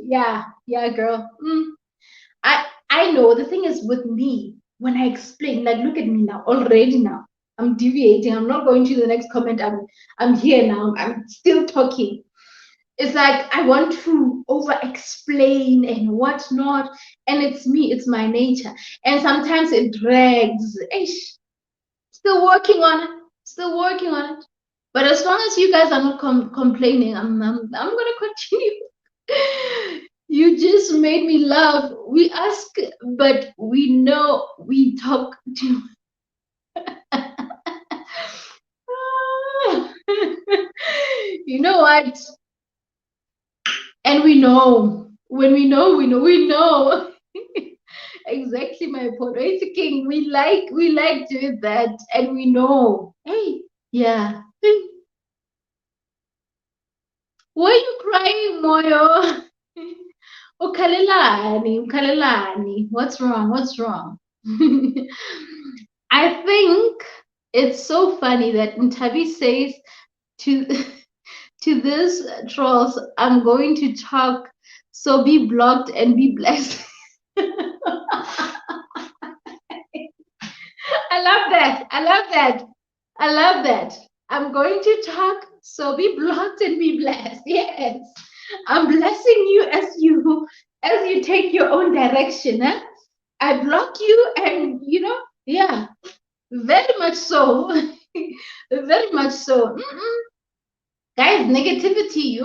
S1: Yeah, girl. I know. The thing is with me, when I explain, like, look at me now, already now. I'm deviating. I'm not going to the next comment. I'm here now. I'm still talking. It's like I want to over explain and whatnot, and it's me, it's my nature, and sometimes it drags. Still working on it, but as long as you guys are not complaining, I'm gonna continue. You just made me laugh. We ask, but we know we talk too. You know what? And we know, when we know, we know. Exactly my point. It's king. We like doing that, and we know. Hey, yeah. Why are you crying, Moyo? Ukhalelani. What's wrong? I think it's so funny that Nthabi says to to this trolls, I'm going to talk, so be blocked and be blessed. I love that. I'm going to talk, so be blocked and be blessed. Yes, I'm blessing you as you take your own direction. Huh? I block you, and yeah, very much so. Very much so. Guys, negativity,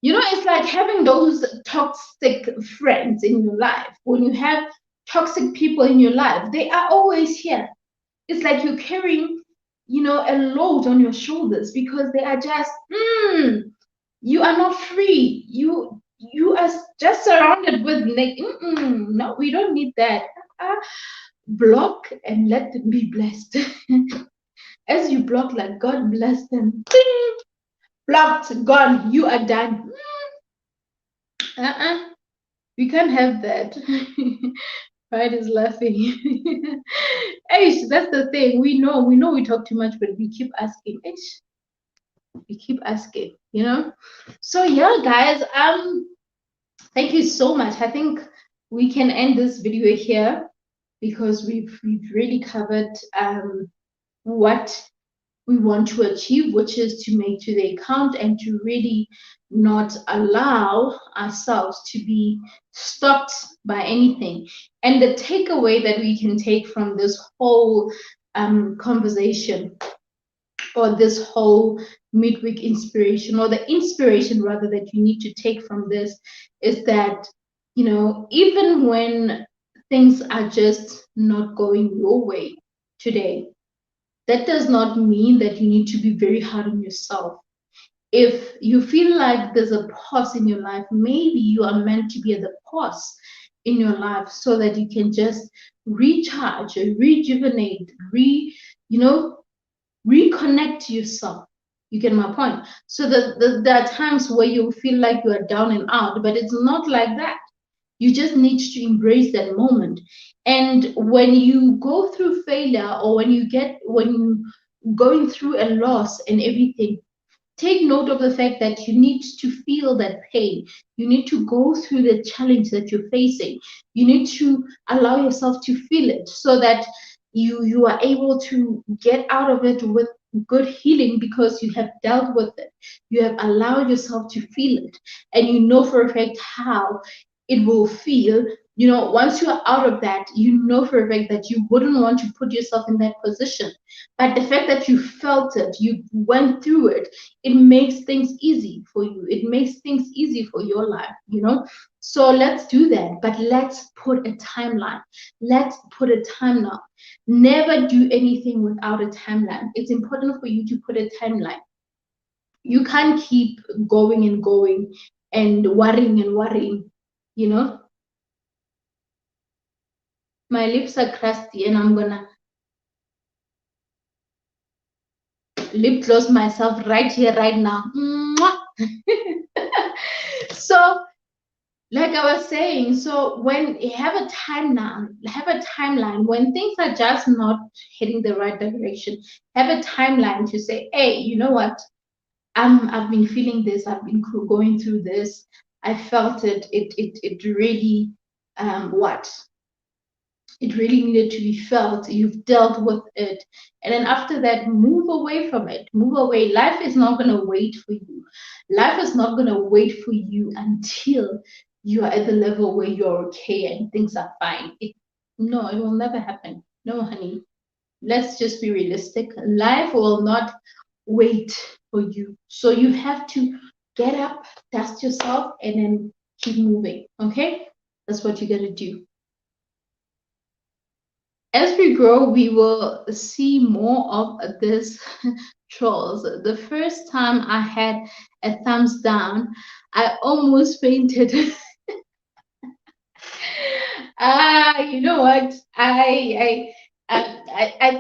S1: it's like having those toxic friends in your life. When you have toxic people in your life, they are always here. It's like you're carrying, a load on your shoulders, because they are just, you are not free. You are just surrounded with no, we don't need that. Block and let them be blessed. As you block, like, God bless them. Blocked, gone, you are done. We can't have that. Pride is laughing. Ish, that's the thing. We know we talk too much, but we keep asking. Ish, we keep asking, So yeah, guys, thank you so much. I think we can end this video here, because we've really covered what we want to achieve, which is to make today count and to really not allow ourselves to be stopped by anything. And the takeaway that we can take from this whole conversation, or this whole midweek inspiration, or the inspiration rather that you need to take from this, is that Even when things are just not going your way today, that does not mean that you need to be very hard on yourself. If you feel like there's a pause in your life, maybe you are meant to be at the pause in your life so that you can just recharge, rejuvenate, you know, reconnect to yourself. You get my point? So there are times where you feel like you are down and out, but it's not like that. You just need to embrace that moment. And when you go through failure, or when you going through a loss and everything, take note of the fact that you need to feel that pain. You need to go through the challenge that you're facing. You need to allow yourself to feel it so that you are able to get out of it with good healing, because you have dealt with it. You have allowed yourself to feel it, and you know for a fact how it will feel. Once you're out of that, you know for a fact that you wouldn't want to put yourself in that position. But the fact that you felt it, you went through it, it makes things easy for you. It makes things easy for your life. So let's do that, but let's put a timeline. Let's put a timeline. Never do anything without a timeline. It's important for you to put a timeline. You can't keep going and going and worrying. You know, my lips are crusty and I'm gonna lip gloss myself right here, right now. So, like I was saying, so when you have a timeline, when things are just not heading the right direction, have a timeline to say, hey, you know what? I've been feeling this, I've been going through this, I felt it, it really what? It really needed to be felt. You've dealt with it. And then after that, move away from it. Move away. Life is not going to wait for you. Life is not going to wait for you until you are at the level where you're okay and things are fine. No, it will never happen. No, honey. Let's just be realistic. Life will not wait for you. So you have to get up, dust yourself, and then keep moving. Okay? That's what you got to do. As we grow, we will see more of this trolls. The first time I had a thumbs down, I almost fainted. You know what? I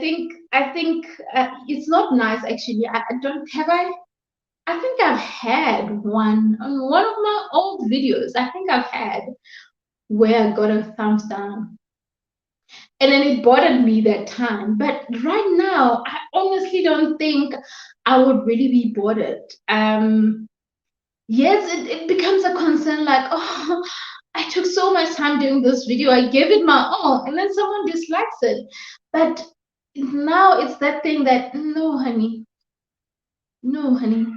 S1: think it's not nice actually. I don't have I think I've had one on one of my old videos. I think I've had where I got a thumbs down. And then it bothered me that time. But right now, I honestly don't think I would really be bothered. Yes, it becomes a concern like, oh, I took so much time doing this video. I gave it my all, and then someone dislikes it. But now it's that thing that, no, honey, no, honey.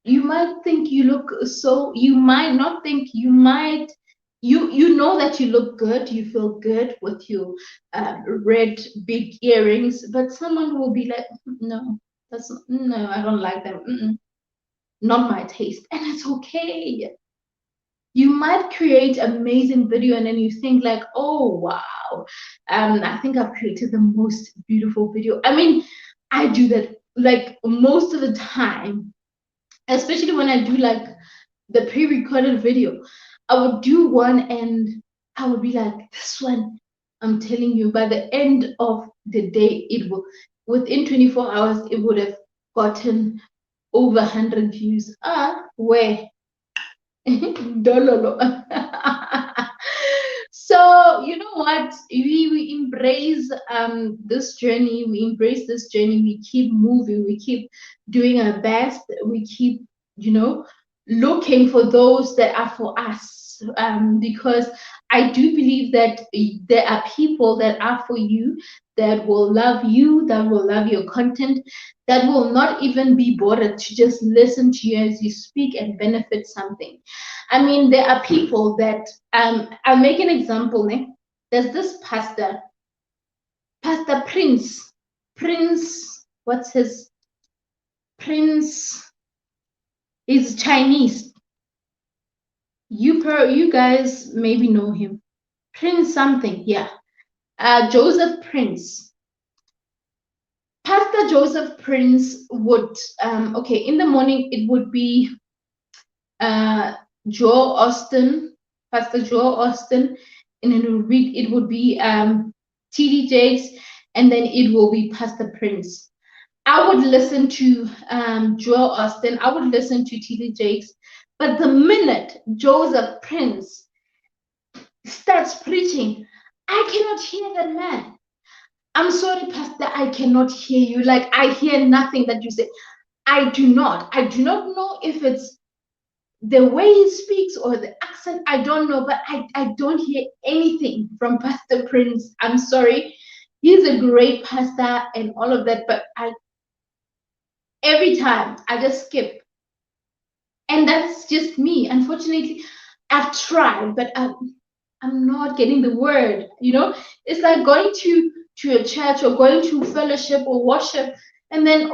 S1: You might think you look so, you might not think, you know that you look good, you feel good with your red big earrings, but someone will be like, no, no, I don't like them. Not my taste. And it's okay. You might create amazing video and then you think like, oh wow, I think I've created the most beautiful video. I mean, I do that like most of the time, especially when I do like the pre-recorded video. I would do one and I would be like, this one, I'm telling you, by the end of the day, it will, within 24 hours, it would have gotten over 100 views. Where? Dololo. So you know what, we embrace this journey, we keep moving, we keep doing our best, we keep looking for those that are for us, because I do believe that there are people that are for you, that will love you, that will love your content, that will not even be bothered to just listen to you as you speak and benefit something. I mean, there are people that I'll make an example. There's this Pastor Prince, what's his Prince? He's Chinese. You guys maybe know him. Prince something, yeah. Joseph Prince. Pastor Joseph Prince would okay, in the morning it would be uh Joe Austin, Pastor Joe Austin, and then it would be TD Jakes, and then it will be Pastor Prince. I would listen to Joel Austin, I would listen to TD Jakes, but the minute Joseph Prince starts preaching, I cannot hear that man. I'm sorry, Pastor, I cannot hear you. Like, I hear nothing that you say. I do not. I do not know if it's the way he speaks or the accent. I don't know, but I don't hear anything from Pastor Prince. I'm sorry. He's a great pastor and all of that, but every time I just skip. And that's just me. Unfortunately, I've tried, but I'm not getting the word. It's like going to a church or going to fellowship or worship, and then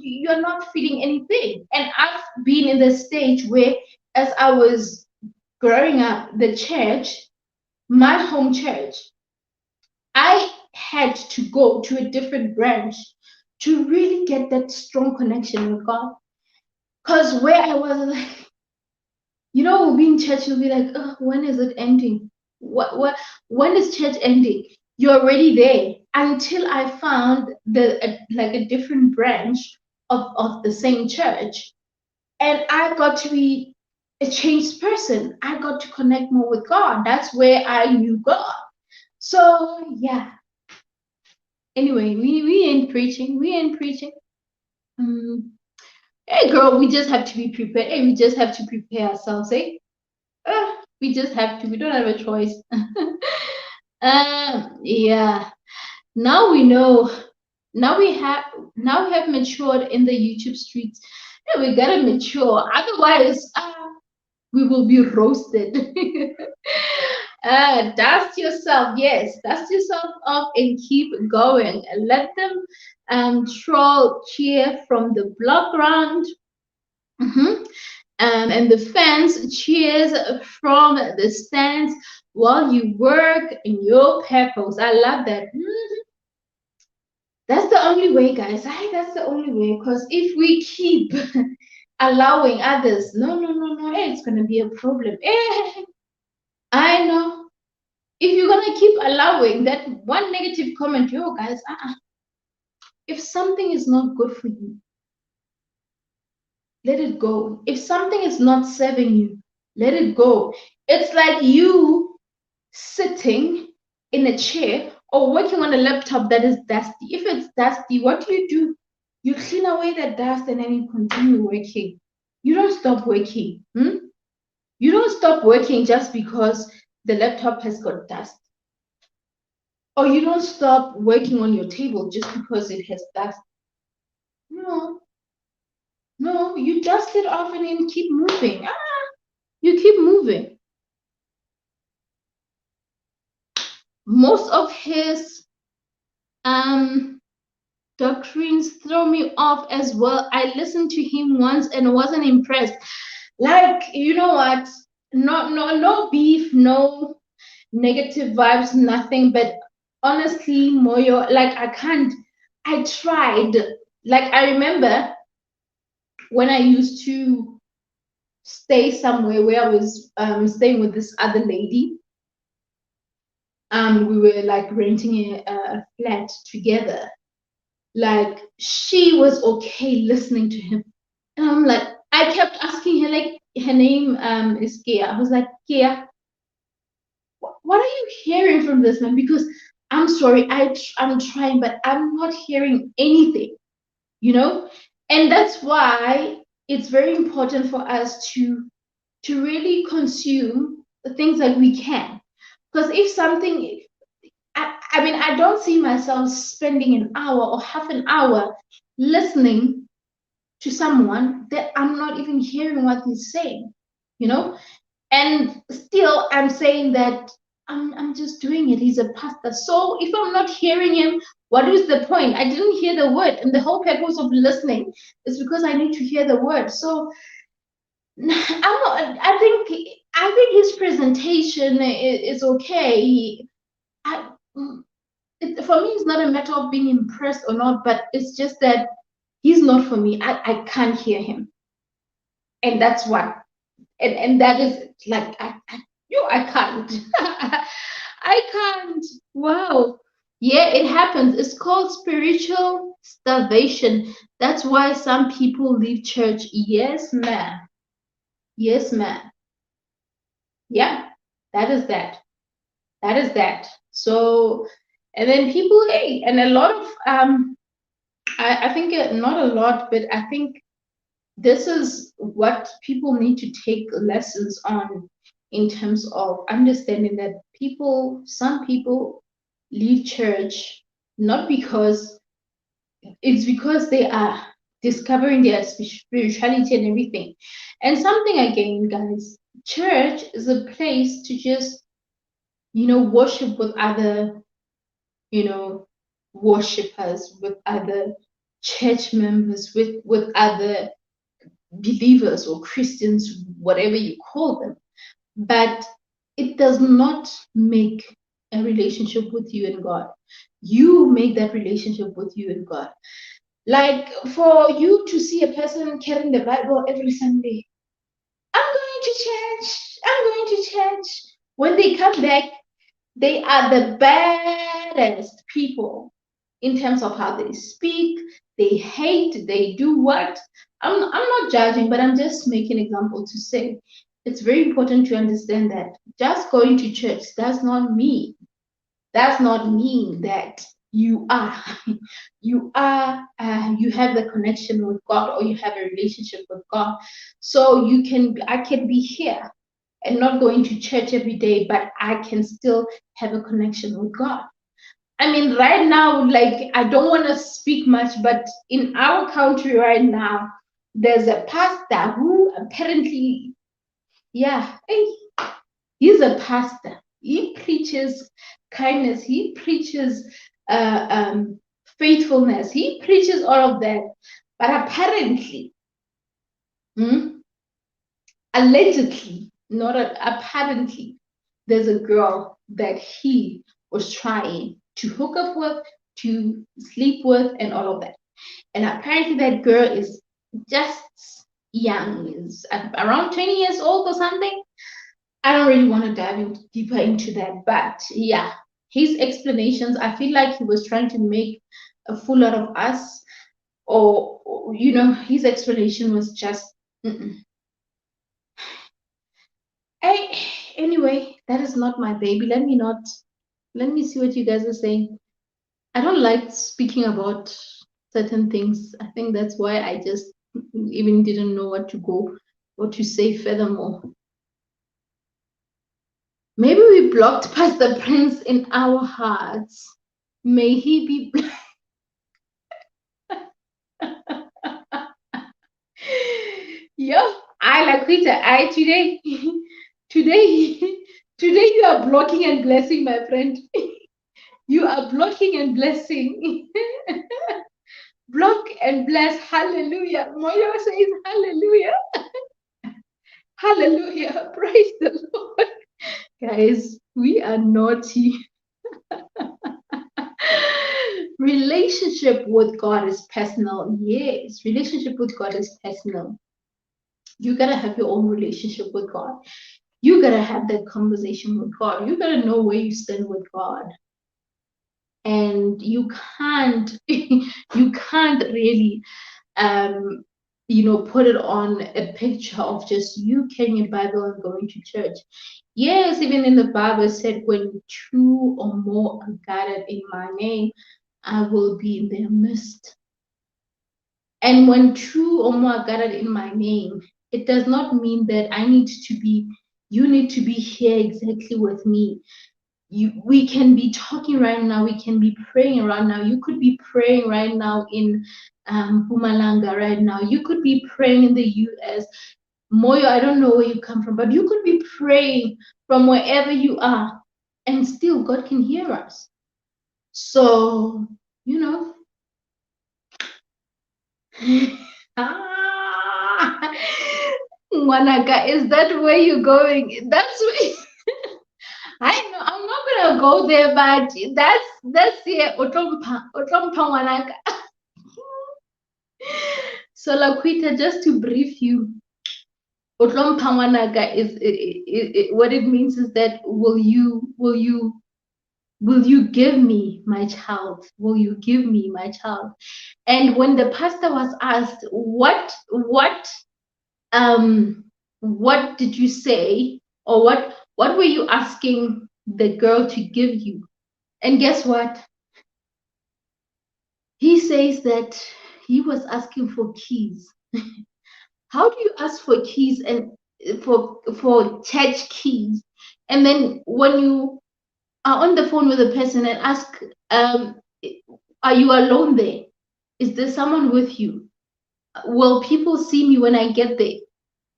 S1: you're not feeling anything. And I've been in the stage where, as I was growing up, the church, my home church, I had to go to a different branch to really get that strong connection with God. Because where I was like, we'll be in church, you'll be like, oh, when is it ending? When is church ending? You're already there. Until I found like a different branch of the same church. And I got to be a changed person. I got to connect more with God. That's where I knew God. So yeah. Anyway, we ain't preaching. We ain't preaching. Hey girl, we just have to be prepared. Hey, we just have to prepare ourselves, eh? We just have to. We don't have a choice. Yeah. Now we know. Now we have matured in the YouTube streets. Yeah, we gotta mature. Otherwise, we will be roasted. Dust yourself, yes, dust yourself off and keep going. Let them troll cheer from the background. And the fans cheers from the stands while you work in your purpose. I love that. That's the only way, guys. That's the only way. Because if we keep allowing others, no, it's gonna be a problem. I know. If you're gonna keep allowing that one negative comment, guys, if something is not good for you, let it go. If something is not serving you, let it go. It's like you sitting in a chair or working on a laptop that is dusty. If it's dusty, what do? You clean away that dust and then you continue working. You don't stop working. You don't stop working just because the laptop has got dust. Or you don't stop working on your table just because it has dust. No, you dust it off and then keep moving. You keep moving. Most of his doctrines throw me off as well. I listened to him once and wasn't impressed. Like, you know what? No beef, no negative vibes, nothing. But honestly, Moyo, like I tried. Like, I remember when I used to stay somewhere where I was staying with this other lady. We were like renting a flat together. Like, she was okay listening to him. And I'm like, I kept asking her, like, her name is Kia. I was like, Kia, what are you hearing from this man? Because I'm sorry, I'm trying, but I'm not hearing anything, And that's why it's very important for us to really consume the things that we can. Because if something, I mean, I don't see myself spending an hour or half an hour listening to someone that I'm not even hearing what he's saying, And still, I'm saying that I'm just doing it. He's a pastor. So if I'm not hearing him, what is the point? I didn't hear the word. And the whole purpose of listening is because I need to hear the word. So I think I think his presentation is okay. For me, it's not a matter of being impressed or not, but it's just that he's not for me. I can't hear him. And that's what, and that is like, I can't. I can't. Wow. Yeah, it happens. It's called spiritual starvation. That's why some people leave church. Yes, ma'am. Yes, ma'am. Yeah, that is that. That is that. So, and then people, hey, and a lot of, I think not a lot, but I think this is what people need to take lessons on in terms of understanding that some people leave church not because it's because they are discovering their spirituality and everything. And something again, guys, church is a place to just, worship with other, you know, worshippers, with other church members, with other believers or Christians, whatever you call them. But it does not make a relationship with you and God. You make that relationship with you and God. Like for you to see a person carrying the Bible every Sunday, I'm going to church, I'm going to church. When they come back, they are the baddest people in terms of how they speak, they hate, they do what. I'm not judging, but I'm just making an example to say it's very important to understand that just going to church does not mean that you are you have the connection with God or you have a relationship with God. So I can be here and not going to church every day, but I can still have a connection with God. I mean, right now, like, I don't want to speak much, but in our country right now, there's a pastor who apparently, yeah, he's a pastor. He preaches kindness. He preaches faithfulness. He preaches all of that. But apparently, hmm, allegedly, not apparently, there's a girl that he was trying to hook up with, to sleep with, and all of that. And apparently, that girl is just young, is around 20 years old or something. I don't really want to dive deeper into that, but yeah, his explanations, I feel like he was trying to make a fool out of us, or his explanation was just. Mm-mm. Hey, anyway, that is not my baby. Let me see what you guys are saying. I don't like speaking about certain things. I think that's why I just even didn't know what to say furthermore. Maybe we blocked Pastor Prince in our hearts. May he be. Yo, I like Peter. I today, today, today you are blocking and blessing, my friend. You are blocking and blessing. Block and bless. Hallelujah. Moyo says hallelujah. Hallelujah. Praise the Lord. Guys, we are naughty. Relationship with God is personal. Yes, relationship with God is personal. You gotta have your own relationship with God. You gotta have that conversation with God. You gotta know where you stand with God. And you can't you can't really put it on a picture of just you carrying a Bible and going to church. Yes, even in the Bible it said, when two or more are gathered in my name, I will be in their midst. And when two or more are gathered in my name, it does not mean that you need to be here exactly with me. We can be talking right now, we can be praying right now. You could be praying right now in Mpumalanga right now. You could be praying in the US. Moyo, I don't know where you come from, but you could be praying from wherever you are, and still God can hear us. So, ah, Wanaka, is that where you're going? That's where I know I'm not gonna go there, but that's here Otompa Wanaka. So Laquita, just to brief you, Otompa Wanaka is what it means is that will you give me my child? Will you give me my child? And when the pastor was asked, what did you say? Or what were you asking the girl to give you? And guess what? He says that he was asking for keys. How do you ask for keys and for church keys? And then when you are on the phone with a person and ask, are you alone there? Is there someone with you? Will people see me when I get there?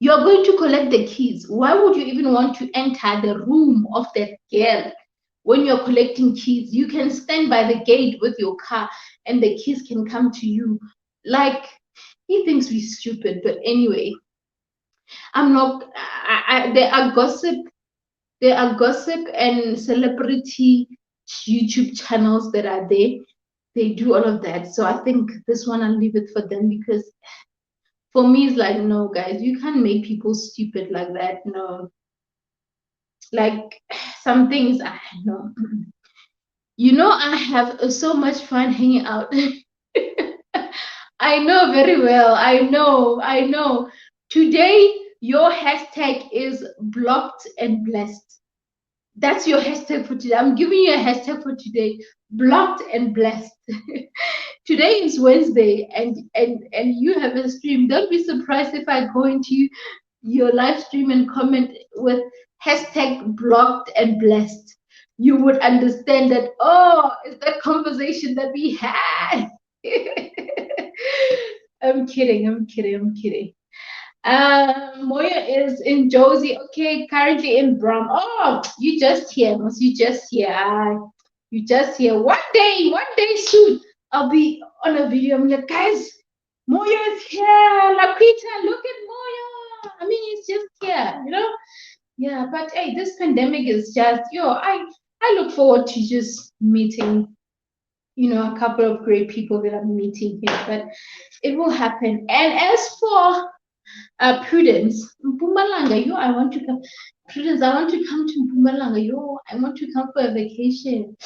S1: You are going to collect the keys. Why would you even want to enter the room of that girl when you're collecting keys? You can stand by the gate with your car and the keys can come to you. Like, he thinks we're stupid, but anyway, I'm not. There are gossip and celebrity YouTube channels that are there. They do all of that. So I think this one I'll leave it for them, because for me it's like, no guys, you can't make people stupid like that. No, like some things I know. You know, I have so much fun hanging out. I know very well. I know. Today, your hashtag is blocked and blessed. That's your hashtag for today. I'm giving you a hashtag for today, blocked and blessed. Today is Wednesday, and you have a stream. Don't be surprised if I go into your live stream and comment with hashtag blocked and blessed. You would understand that, oh, it's that conversation that we had. I'm kidding. Moya is in Josie. Okay, currently in Brum. Oh, you just here, Mos. You just here. You just here. One day soon, I'll be on a video. I'm like, guys, Moya is here. Laquita, look at Moya. I mean, he's just here, you know? Yeah, but hey, this pandemic is just, I look forward to just meeting, a couple of great people that I'm meeting here, but it will happen. And as for Prudence, Mpumalanga, I want to come. Prudence, I want to come to Mpumalanga, I want to come for a vacation.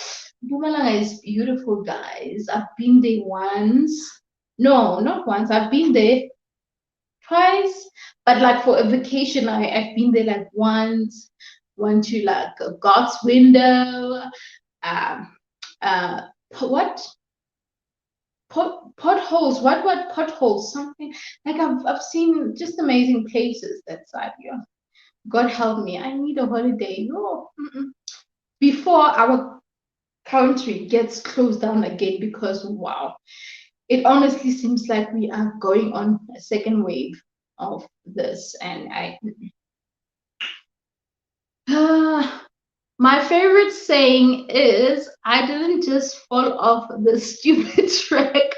S1: Mpumalanga is beautiful, guys. I've been there once. No, not once. I've been there twice, but like for a vacation, I've been there like once. Went to like God's window. What? Potholes, what potholes, something like I've seen just amazing places that side. God help me, I need a holiday. Before our country gets closed down again, because wow, it honestly seems like we are going on a second wave of this. And my favorite saying is, I didn't just fall off the stupid track.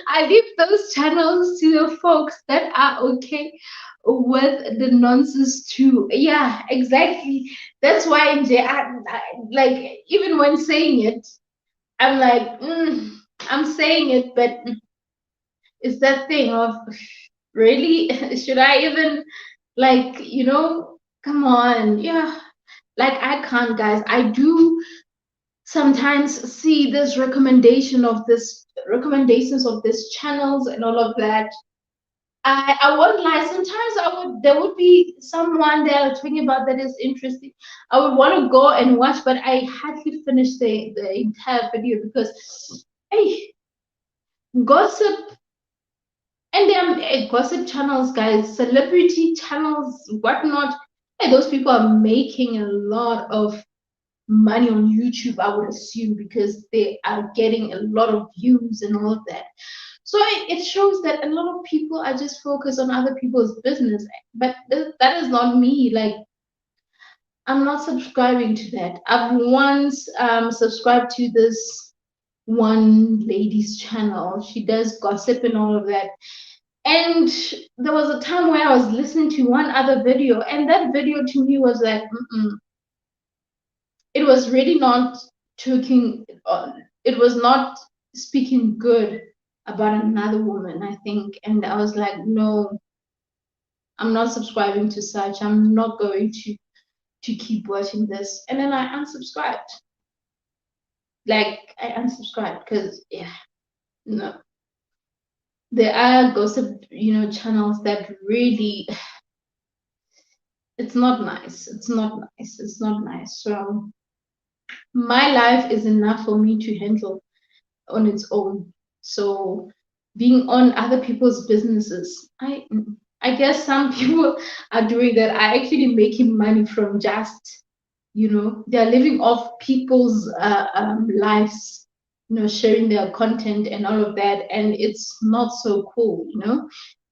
S1: I leave those channels to the folks that are okay with the nonsense too. Yeah, exactly. That's why like, even when saying it, I'm like, I'm saying it, but it's that thing of, really? Should I even, like, come on. Yeah, like, I can't, guys. I do sometimes see this recommendations of these channels and all of that. I won't lie, sometimes there would be someone there talking about that is interesting. I would want to go and watch, but I hardly finish the entire video, because hey, gossip. And then gossip channels, guys, celebrity channels, whatnot. And those people are making a lot of money on YouTube, I would assume, because they are getting a lot of views and all of that. So it shows that a lot of people are just focused on other people's business. But that is not me. Like, I'm not subscribing to that. I've once subscribed to this one lady's channel. She does gossip and all of that. And there was a time where I was listening to one other video, and that video to me was like, it was really not talking, it was not speaking good about another woman, I think. And I was like, no, I'm not subscribing to such. I'm not going to keep watching this. And then I unsubscribed. Like, I unsubscribed because, yeah, no. There are gossip, channels that really, it's not nice. It's not nice. It's not nice. So my life is enough for me to handle on its own. So being on other people's businesses, I guess some people are doing that. Are actually making money from just, they're living off people's lives, sharing their content and all of that, and it's not so cool,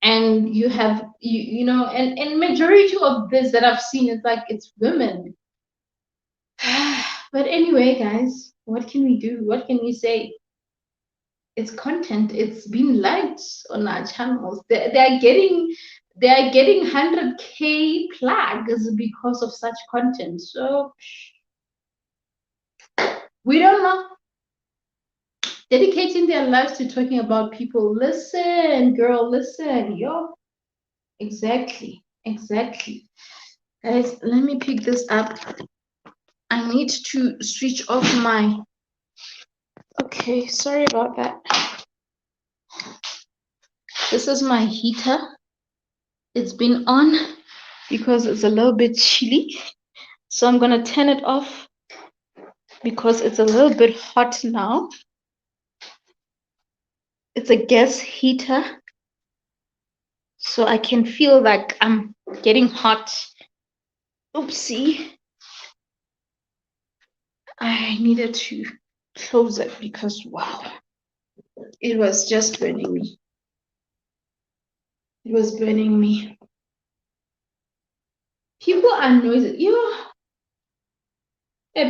S1: And you have and majority of this that I've seen, it's like it's women. But anyway, guys, what can we do? What can we say? It's content. It's been liked on our channels. They're getting 100K plugs because of such content. So we don't know. Dedicating their lives to talking about people. Listen, girl, listen, yo. Exactly. Guys, let me pick this up. I need to switch off my. Okay, sorry about that. This is my heater. It's been on because it's a little bit chilly. So I'm gonna turn it off because it's a little bit hot now. It's a gas heater. So I can feel like I'm getting hot. Oopsie. I needed to close it because, wow, it was just burning me. It was burning me. People are noisy.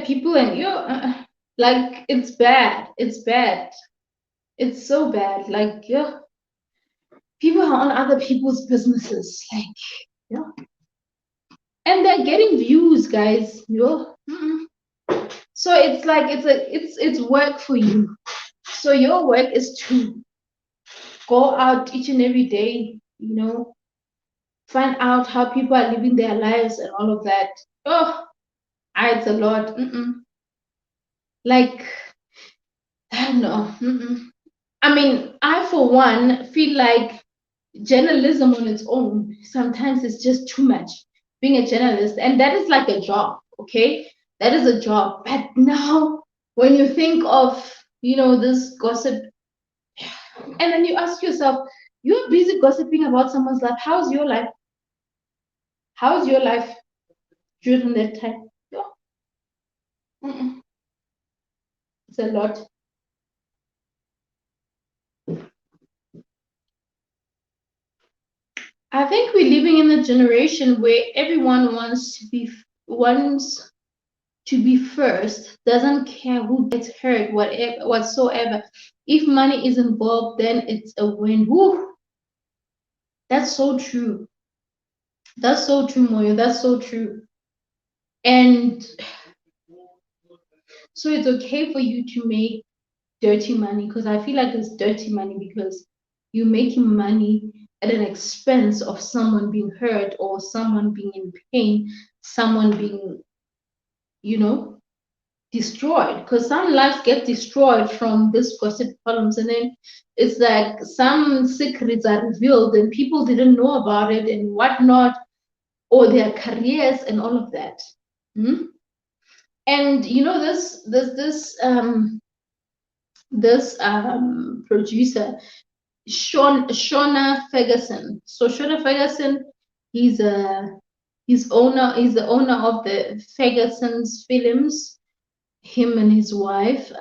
S1: People and like, it's bad. It's bad. It's so bad. Like, people are on other people's businesses. Like, and they're getting views, guys. So it's like it's work for you. So your work is to go out each and every day, find out how people are living their lives and all of that. It's a lot. Like, I don't know. I mean, I for one feel like journalism on its own sometimes is just too much. Being a journalist, and that is like a job, okay? That is a job. But now, when you think of this gossip, and then you ask yourself, you're busy gossiping about someone's life. How's your life? How's your life during that time? It's a lot. I think we're living in a generation where everyone wants to be first, doesn't care who gets hurt, whatever, whatsoever. If money is involved, then it's a win. Woo! That's so true. That's so true, Moyo. That's so true. And so it's okay for you to make dirty money, because I feel like it's dirty money because you're making money at an expense of someone being hurt or someone being in pain, someone being, destroyed, because some lives get destroyed from this gossip columns, and then it's like some secrets are revealed and people didn't know about it and whatnot, or their careers and all of that. And this producer, Shona Ferguson. So Shona Ferguson, he's the owner of the Ferguson's films, him and his wife,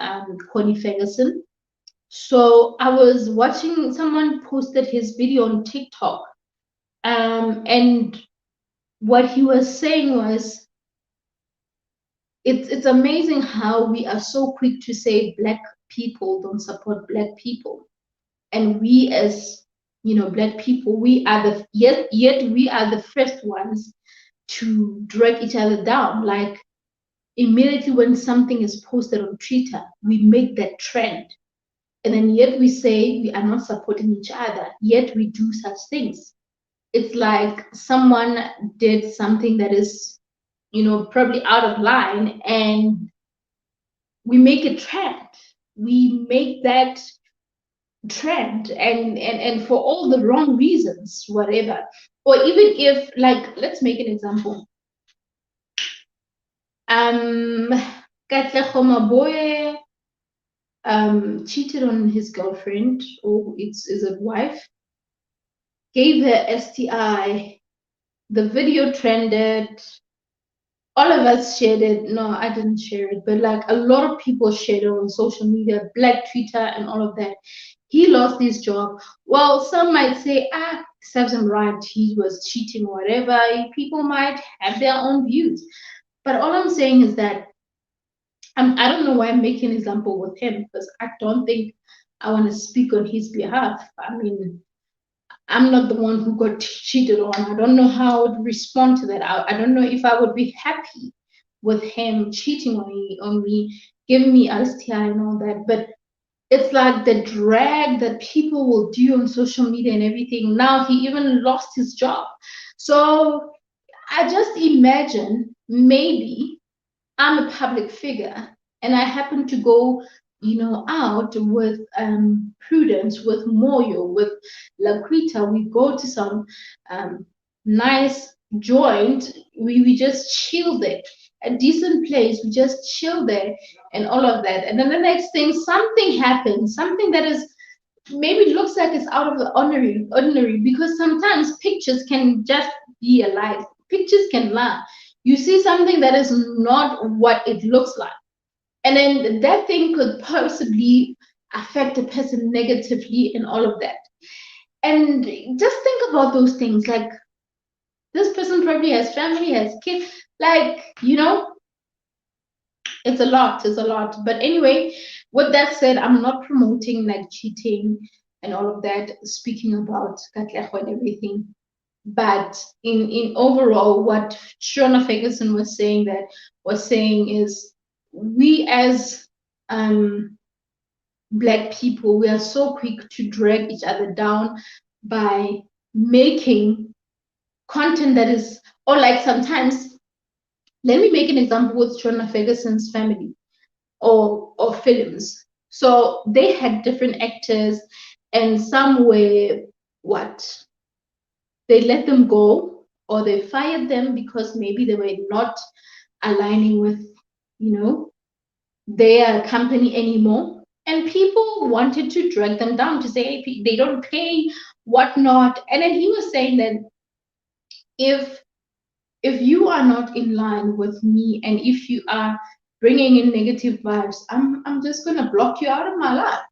S1: Connie Ferguson. So I was watching, someone posted his video on TikTok, and what he was saying was, it's amazing how we are so quick to say Black people don't support Black people, and we as Black people, we are the yet we are the first ones to drag each other down. Like immediately when something is posted on Twitter, we make that trend. And then yet we say we are not supporting each other, yet we do such things. It's like someone did something that is, probably out of line, and we make a trend. We make that trend, and for all the wrong reasons, whatever. Or even if, like, let's make an example. Katlego Maboye cheated on his girlfriend, or is it wife, gave her STI. The video trended. All of us shared it. No, I didn't share it, but like a lot of people shared it on social media, Black Twitter, and all of that. He lost his job. Well, some might say, serves him right, he was cheating or whatever. People might have their own views. But all I'm saying is that I don't know why I'm making an example with him, because I don't think I want to speak on his behalf. I mean, I'm not the one who got cheated on. I don't know how I would respond to that. I don't know if I would be happy with him cheating on me, giving me STI and all that. But it's like the drag that people will do on social media and everything. Now he even lost his job. So I just imagine, maybe I'm a public figure and I happen to go, out with Prudence, with Moyo, with Laquita. We go to some nice joint. We just chill there, a decent place. We just chill there and all of that. And then the next thing, something happens, something that is maybe looks like it's out of the ordinary, because sometimes pictures can just be a lie. Pictures can lie. You see something that is not what it looks like, and then that thing could possibly affect a person negatively and all of that. And just think about those things. Like, this person probably has family, has kids, like, it's a lot. But anyway, with that said, I'm not promoting like cheating and all of that, speaking about Katlego and everything. But in overall, what Shona Ferguson was saying is, we as Black people, we are so quick to drag each other down by making content that is, or like sometimes, let me make an example with Shona Ferguson's family, or films. So they had different actors, and some were what, they let them go, or they fired them because maybe they were not aligning with, their company anymore. And people wanted to drag them down to say, hey, they don't pay, whatnot. And then he was saying that if you are not in line with me, and if you are bringing in negative vibes, I'm just gonna block you out of my life,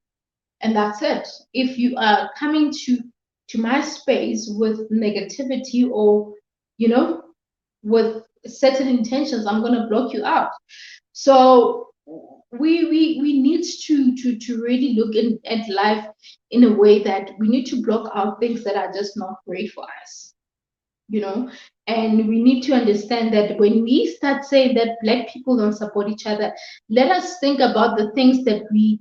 S1: and that's it. If you are coming to my space with negativity, or with certain intentions, I'm gonna block you out. So we need to really look at life in a way that we need to block out things that are just not great for us, and we need to understand that when we start saying that Black people don't support each other, let us think about the things that we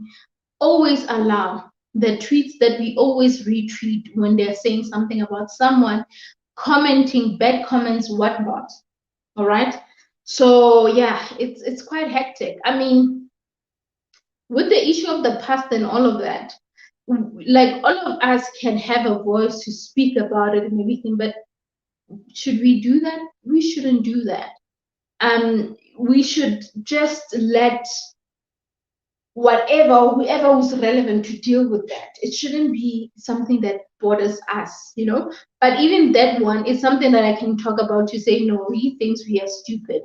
S1: always allow, the tweets that we always retweet when they're saying something about someone, commenting bad comments, whatnot. All right. So yeah, it's quite hectic. I mean, with the issue of the past and all of that, like, all of us can have a voice to speak about it and everything, but should we do that? We shouldn't do that. We should just let whoever who's relevant to deal with that. It shouldn't be something that borders us, But even that one is something that I can talk about to say, no, he thinks we are stupid.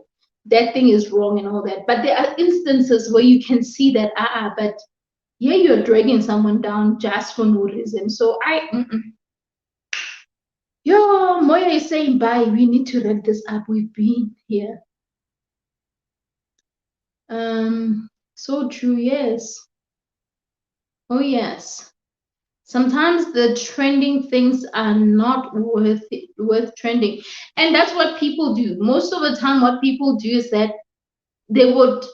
S1: That thing is wrong and all that. But there are instances where you can see that, but yeah, you're dragging someone down just for no reason. So Yo, Moya is saying bye. We need to wrap this up. We've been here. So true, yes. Oh yes. Sometimes the trending things are not worth trending, and that's what people do. Most of the time, what people do is that they would.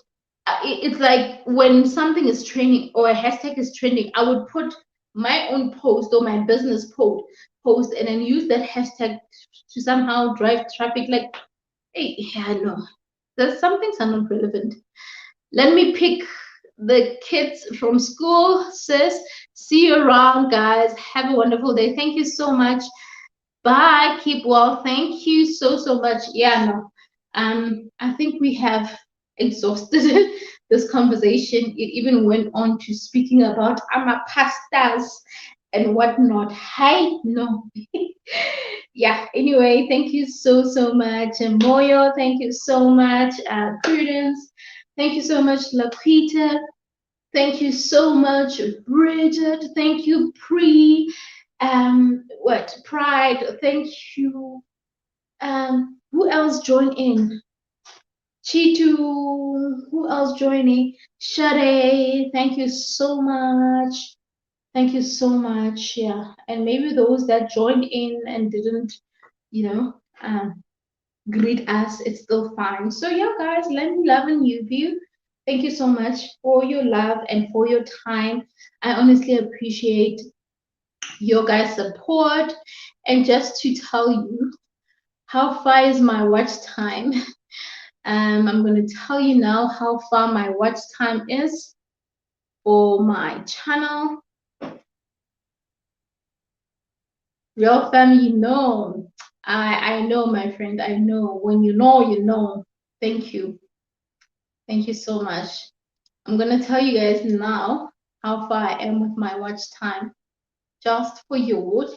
S1: It's like when something is trending or a hashtag is trending, I would put my own post or my business post and then use that hashtag to somehow drive traffic. Like, hey, yeah, no, there's some things are not relevant. Let me pick the kids from school, sis. See you around, guys. Have a wonderful day. Thank you so much. Bye. Keep well. Thank you so much. Yeah, no. I think we have exhausted this conversation. It even went on to speaking about pastas and whatnot. Hi, no. Yeah, anyway, thank you so much. And Moyo, thank you so much. Prudence, thank you so much. Laquita, thank you so much. Bridget, thank you. Pride, thank you. Who else joined in? Chitu, who else joining? Shade, thank you so much. Thank you so much. Yeah, and maybe those that joined in and didn't, you know, greet us, it's still fine. So yeah, guys, let me love and you. Thank you so much for your love and for your time. I honestly appreciate your guys' support. And just to tell you how far is my watch time, I'm going to tell you now how far my watch time is for my channel. RealFam, you know. I know, my friend. I know. When you know, you know. Thank you. Thank you so much. I'm going to tell you guys now how far I am with my watch time. Just for you,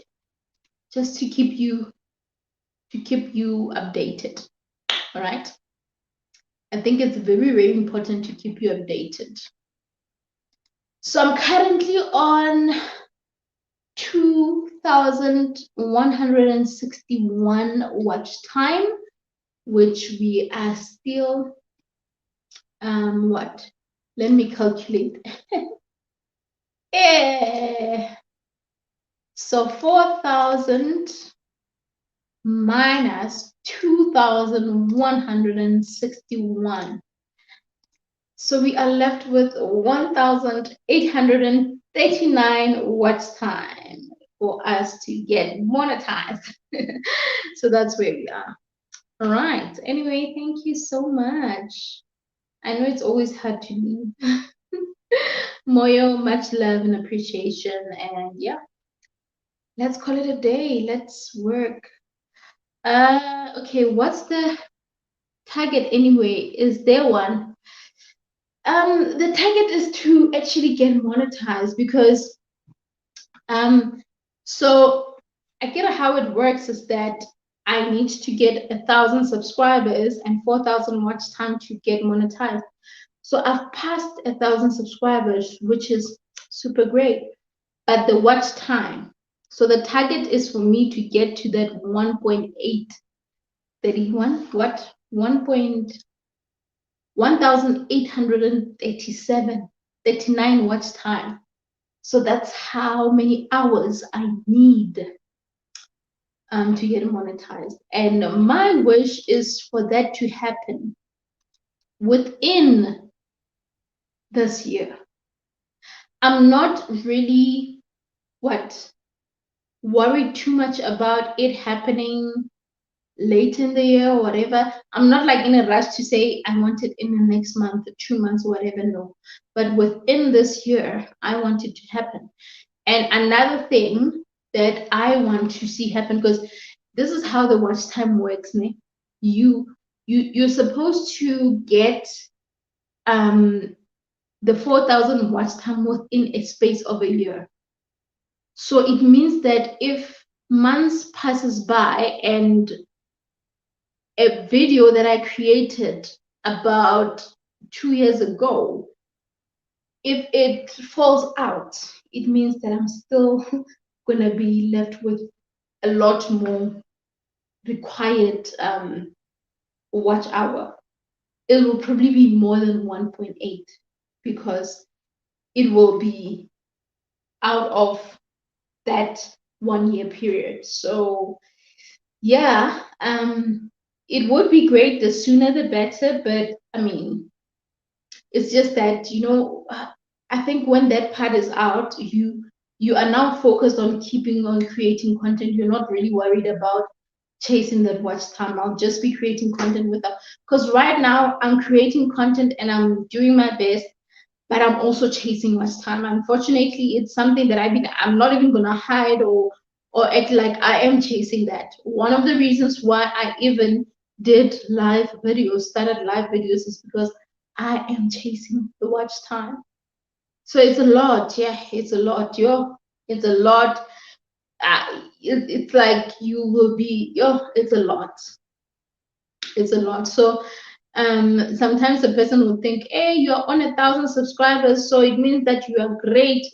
S1: just to keep you updated. All right. I think it's very important to keep you updated. So I'm currently on 2,161 watch time, which we are still what? Let me calculate. So 4,000 minus 2,161. So we are left with 1,839 watch time for us to get monetized. So that's where we are. All right. Anyway, thank you so much. I know it's always hard to leave. Moyo, much love and appreciation. And yeah, let's call it a day. Let's work. Okay, what's the target anyway? Is there one? The target is to actually get monetized because so I get how it works is that I need to get 1,000 subscribers and 4,000 watch time to get monetized. So I've passed 1,000 subscribers, which is super great. But the watch time, so the target is for me to get to that 1.831, what? 1,837, 39 watch time. So that's how many hours I need to get monetized. And my wish is for that to happen within this year. I'm not really worried too much about it happening late in the year or whatever. I'm not like in a rush to say I want it in the next month or 2 months or whatever, no. But within this year, I want it to happen. And another thing that I want to see happen, because this is how the watch time works, ne? You're supposed to get the 4,000 watch time within a space of a year. So it means that if months passes by and a video that I created about 2 years ago, if it falls out, it means that I'm still gonna be left with a lot more required watch hour. It will probably be more than 1.8 because it will be out of that 1 year period. So yeah, it would be great, the sooner the better, but I mean, it's just that, I think when that part is out, you are now focused on keeping on creating content. You're not really worried about chasing that watch time. I'll just be creating content without, because right now I'm creating content and I'm doing my best, but I'm also chasing watch time. Unfortunately, it's something that I'm not even gonna hide or act like I am chasing that. One of the reasons why I even did started live videos, is because I am chasing the watch time. So it's a lot, yeah, it's a lot, it's a lot. It's like you will be, it's a lot. It's a lot. So sometimes a person will think, hey, you're on 1,000 subscribers, so it means that you are great.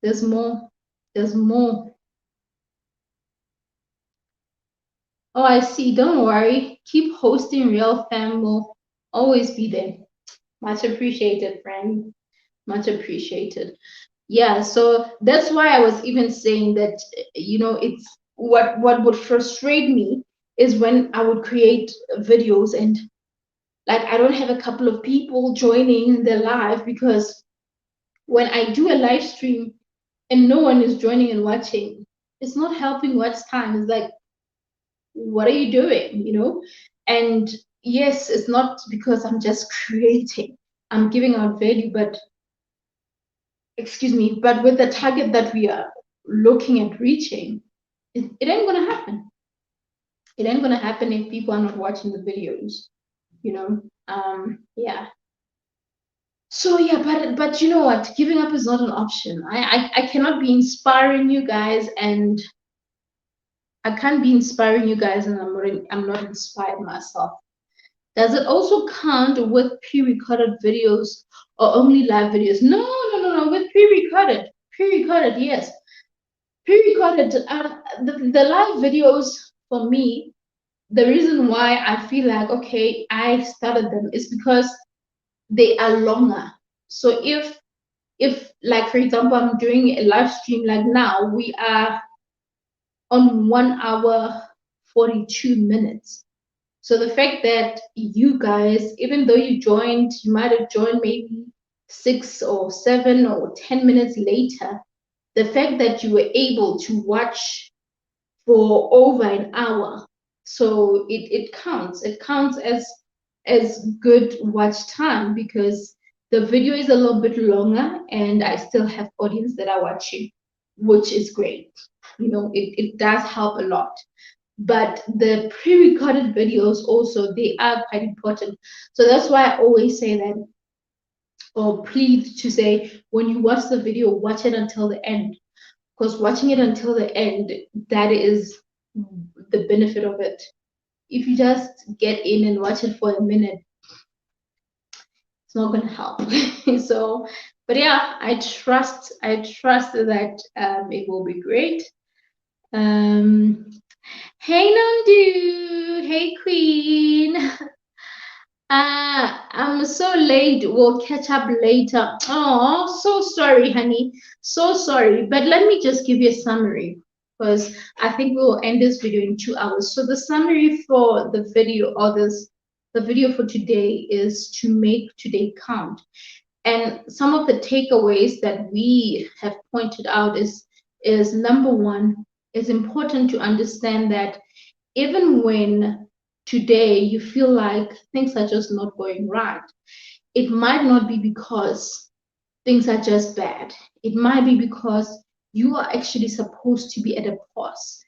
S1: There's more. There's more. Oh, I see. Don't worry. Keep hosting. RealFam will always be there. Much appreciated, friend. Much appreciated. Yeah, so that's why I was even saying that, it's what would frustrate me is when I would create videos and like I don't have a couple of people joining the live, because when I do a live stream and no one is joining and watching, it's not helping watch time. It's like, what are you doing? And yes, it's not because I'm just creating, I'm giving out value, but excuse me, but with the target that we are looking at reaching, it ain't gonna happen. It ain't gonna happen if people are not watching the videos, yeah. So yeah, but you know what? Giving up is not an option. I cannot be inspiring you guys, and I can't be inspiring you guys, and I'm not inspired myself. Does it also count with pre-recorded videos or only live videos? No, no, no, no. With pre-recorded, yes, pre-recorded. The live videos, for me, the reason why I feel like, okay, I started them is because they are longer. So if like, for example, I'm doing a live stream like now, we are on 1 hour 42 minutes. So the fact that you guys, even though you might have joined maybe 6 or 7 or 10 minutes later, the fact that you were able to watch for over an hour, so it counts. It counts as good watch time, because the video is a little bit longer and I still have audience that are watching, which is great. It does help a lot. But the pre-recorded videos also, they are quite important. So that's why I always say that, or plead to say, when you watch the video, watch it until the end, because watching it until the end, that is the benefit of it. If you just get in and watch it for a minute, it's not going to help. So, but yeah, I trust that it will be great. Hey Nandu, hey Queen. I'm so late. We'll catch up later. Oh, so sorry, honey. So sorry. But let me just give you a summary, because I think we'll end this video in 2 hours. So the summary for the video, the video for today, is to make today count. And some of the takeaways that we have pointed out is number one, it's important to understand that even when today you feel like things are just not going right, it might not be because things are just bad. It might be because you are actually supposed to be at a pause.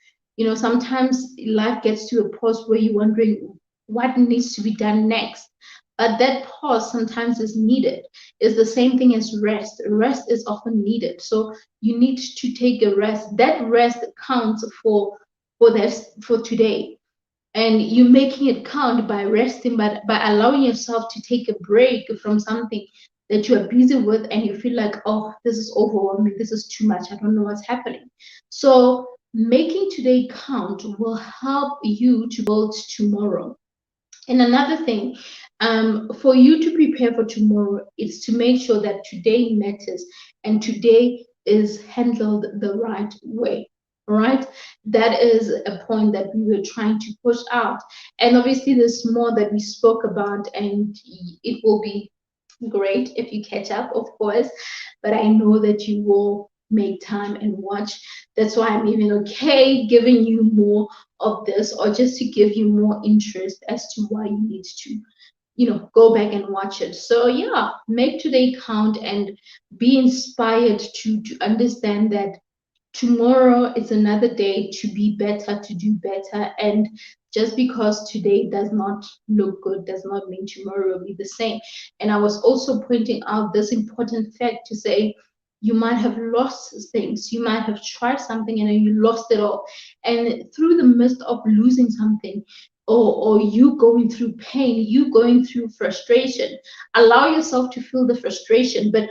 S1: Sometimes life gets to a pause where you're wondering what needs to be done next. But that pause sometimes is needed. It's the same thing as rest. Rest is often needed. So you need to take a rest. That rest counts for today, and you're making it count by resting, but by allowing yourself to take a break from something that you are busy with and you feel like, oh, this is overwhelming, this is too much, I don't know what's happening. So making today count will help you to build tomorrow. And another thing, for you to prepare for tomorrow, is to make sure that today matters, and today is handled the right way. Right? That is a point that we were trying to push out. And obviously, there's more that we spoke about, and it will be great if you catch up, of course. But I know that you will make time and watch. That's why I'm even okay giving you more of this, or just to give you more interest as to why you need to, go back and watch it. So yeah, make today count and be inspired to understand that tomorrow is another day to be better, to do better. And just because today does not look good does not mean tomorrow will be the same. And I was also pointing out this important fact to say, you might have lost things, you might have tried something and then you lost it all. And through the midst of losing something, or you going through pain, you going through frustration, allow yourself to feel the frustration. But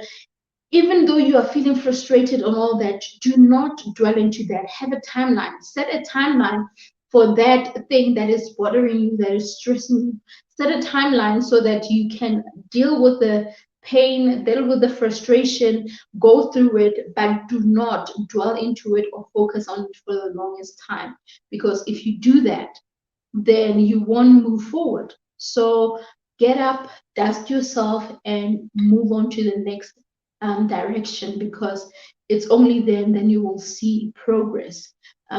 S1: even though you are feeling frustrated on all that, do not dwell into that. Have a timeline. Set a timeline for that thing that is bothering you, that is stressing you. Set a timeline so that you can deal with the pain, deal with the frustration, go through it, but do not dwell into it or focus on it for the longest time. Because if you do that, then you won't move forward. So get up, dust yourself, and move on to the next direction, because it's only then you will see progress.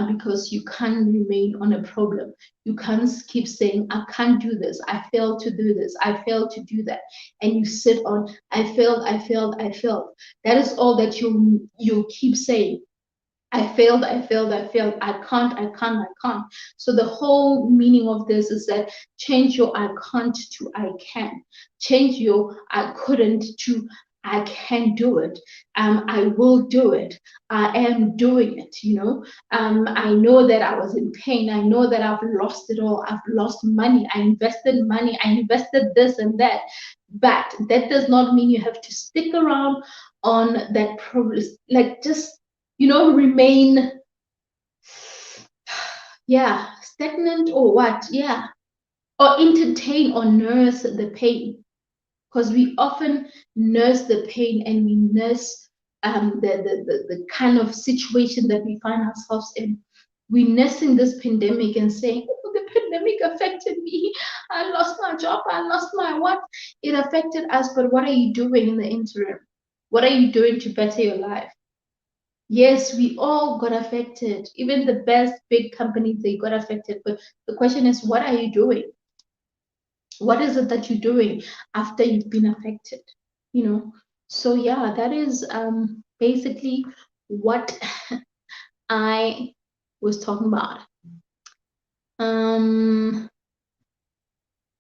S1: Because you can't remain on a problem. You can't keep saying, I can't do this, I failed to do this, I failed to do that, and you sit on, I failed, I failed, I failed. That is all that you keep saying. I failed, I failed, I failed. I can't, I can't, I can't. So the whole meaning of this is that change your I can't to I can. Change your I couldn't to I can do it. I will do it. I am doing it. I know that I was in pain. I know that I've lost it all. I've lost money. I invested money. I invested this and that. But that does not mean you have to stick around on that progress. Like, just remain, yeah, stagnant or what, yeah, or entertain or nurse the pain, because we often nurse the pain and we nurse the kind of situation that we find ourselves in. We nursing this pandemic and saying, oh, the pandemic affected me, I lost my job, I lost my what, it affected us. But what are you doing in the interim? What are you doing to better your life? Yes, we all got affected. Even the best big companies, they got affected. But the question is, what are you doing? What is it that you're doing after you've been affected? So yeah, that is basically what I was talking about.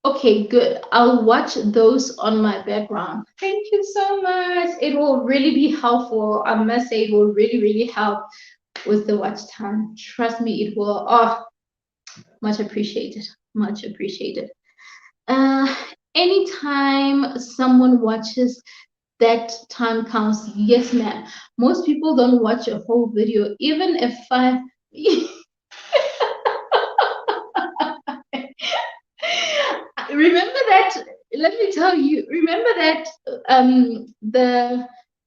S1: Okay, good. I'll watch those on my background. Thank you so much. It will really be helpful. I must say, it will really, really help with the watch time. Trust me, it will. Oh, much appreciated. Much appreciated. Uh, Anytime someone watches, that time counts. Yes, ma'am. Most people don't watch a whole video, even if I. Remember that. Let me tell you. Remember that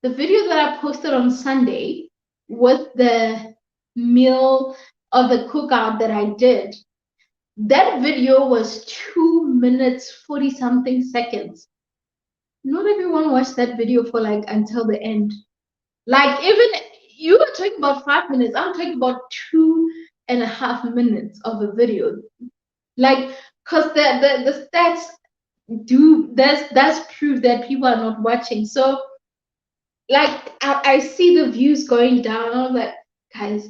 S1: the video that I posted on Sunday with the meal of the cookout that I did. That video was 2 minutes 40 something seconds. Not everyone watched that video for like until the end. Like, even you were talking about 5 minutes, I'm talking about 2.5 minutes of a video. Like, because the stats that's proof that people are not watching. So like I see the views going down. I'm like, guys,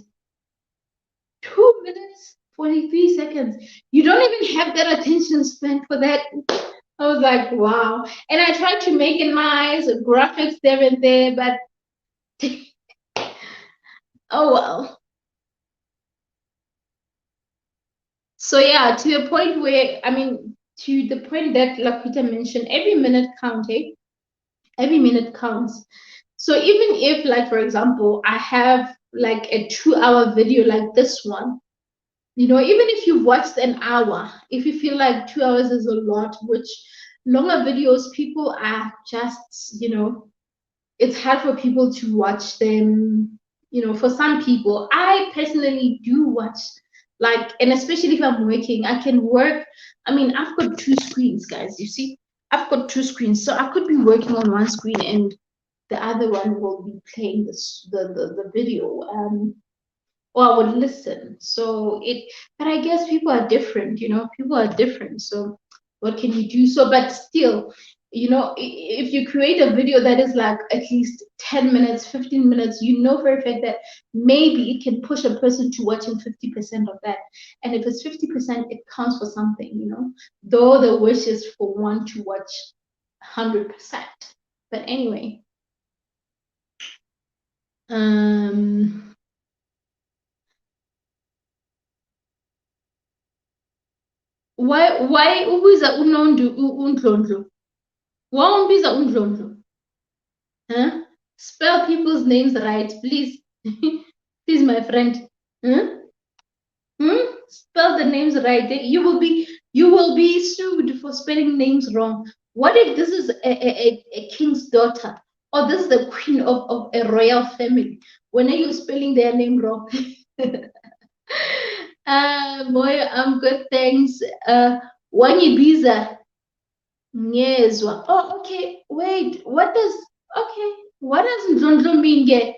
S1: 2 minutes 43 seconds. You don't even have that attention span for that. I was like, wow. And I tried to make it nice, graphics there and there, but oh well. So yeah, to the point where, to the point that Lakita mentioned, every minute counts, eh? Every minute counts. So even if, like, for example, I have like a 2-hour video like this one, even if you've watched an hour, if you feel like 2 hours is a lot, which longer videos, people are just, it's hard for people to watch them. You know, for some people, I personally do watch, like, and especially if I'm working, I can work. I mean, I've got two screens, guys. You see, I've got two screens, so I could be working on one screen and the other one will be playing the video. Or I would listen. So but I guess people are different, you know, people are different. So what can you do? So, but still, you know, if you create a video that is like at least 10 minutes, 15 minutes, you know for a fact that maybe it can push a person to watching 50% of that. And if it's 50%, it counts for something, you know, though the wish is for one to watch 100%. But anyway, why ubiza undlondlo? Why umbiza undlondlo? Huh? Spell people's names right, please. Please, my friend. Huh? Spell the names right. You will be sued for spelling names wrong. What if this is a king's daughter? Or this is the queen of a royal family? When are you spelling their name wrong? Boy, I'm good, thanks. Wanyibiza. Ngezwa. Oh, okay. Wait. What does Ndlondlo mean ke?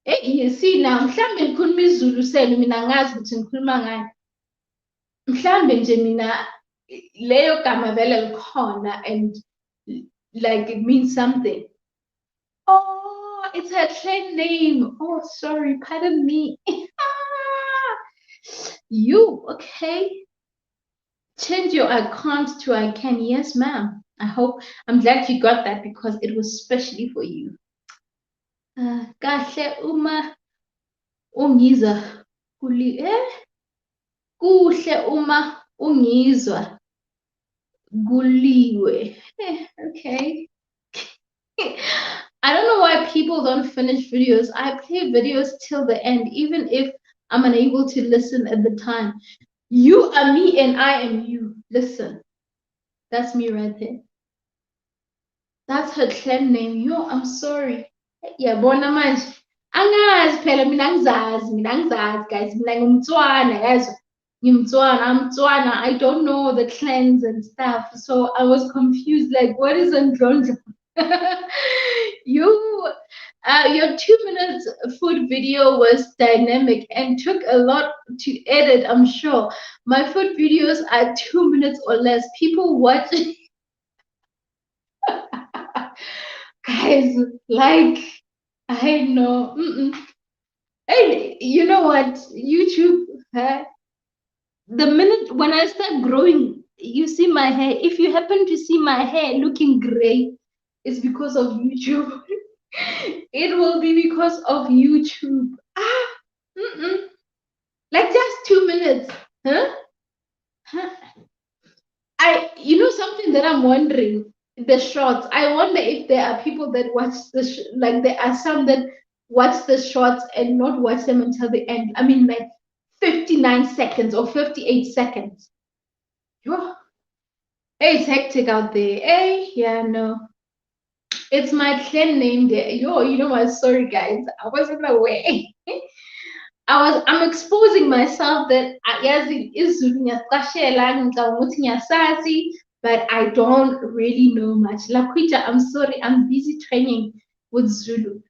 S1: Hey, you see now, mhlambe ngikhuluma isiZulu senu mina ngazi ukuthi ngikhuluma ngani. Mhlambe nje mina leyo gama vele likhona and like it means something. Oh, it's her clan name. Oh, sorry, pardon me. You, okay? Change your account to I can. Yes, ma'am. I'm glad you got that because it was specially for you. Kahle uma ungizwa kuhle uma ungizwa kuliwe. Okay. I don't know why people don't finish videos. I play videos till the end, even if I'm unable to listen at the time. You are me and I am you. Listen, that's me right there. That's her clan name. Yo, I'm sorry. Yabona manje. Angazi phela mina ngizazi guys. Mina ngumtswana yazi. I'm Tswana. I don't know the clans and stuff. So I was confused like what is Ndlondlo? You your 2 minutes food video was dynamic and took a lot to edit, I'm sure. My food videos are 2 minutes or less. People watch guys, like, I know. And you know what? YouTube, the minute when I start growing, you see my hair. If you happen to see my hair looking gray, it's because of YouTube. It will be because of YouTube. Like just 2 minutes. Huh? You know something that I'm wondering, the shorts. I wonder if there are people that watch like there are some that watch the shorts and not watch them until the end. I mean, like 59 seconds or 58 seconds. Yo, hey, it's hectic out there. Hey, yeah, no. It's my clan name there. Yo, you know what? Sorry, guys. I wasn't aware. I'm exposing myself that yazi isiZulu ngiyasiqashela ngicabanga ukuthi ngiyasazi, but I don't really know much. Lakwita, I'm sorry, I'm busy training with Zulu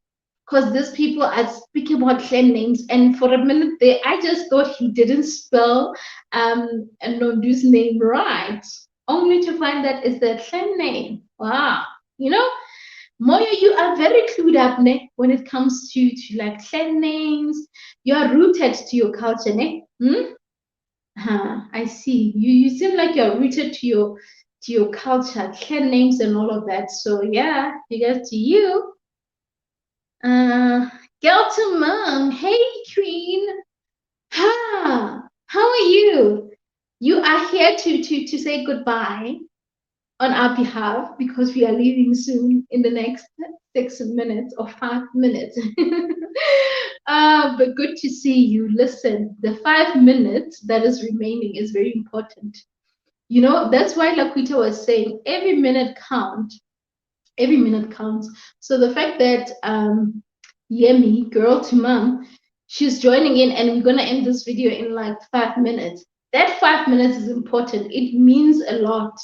S1: because these people are speaking about clan names, and for a minute there, I just thought he didn't spell Nondu's name right, only to find that it's the clan name. Wow, you know. Moya, you are very clued up, ne, when it comes to like clan names. You are rooted to your culture, ne? I see. You seem like you're rooted to your culture, clan names and all of that. So yeah, you guys to you. Girl to mom. Hey queen. How are you? You are here to say goodbye on our behalf because we are leaving soon in the next 6 minutes or 5 minutes. But good to see you. Listen, the 5 minutes that is remaining is very important. You know, that's why Laquita was saying every minute count. Every minute counts. So the fact that Yemi, girl to mom, she's joining in and we're gonna end this video in like 5 minutes. That 5 minutes is important. It means a lot.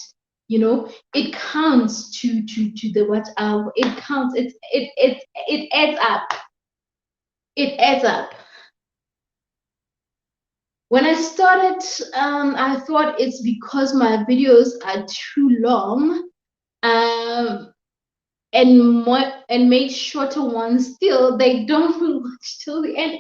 S1: You know, it counts to the watch hour. It counts. It adds up. It adds up. When I started, I thought it's because my videos are too long. And make shorter ones still, they don't watch till the end.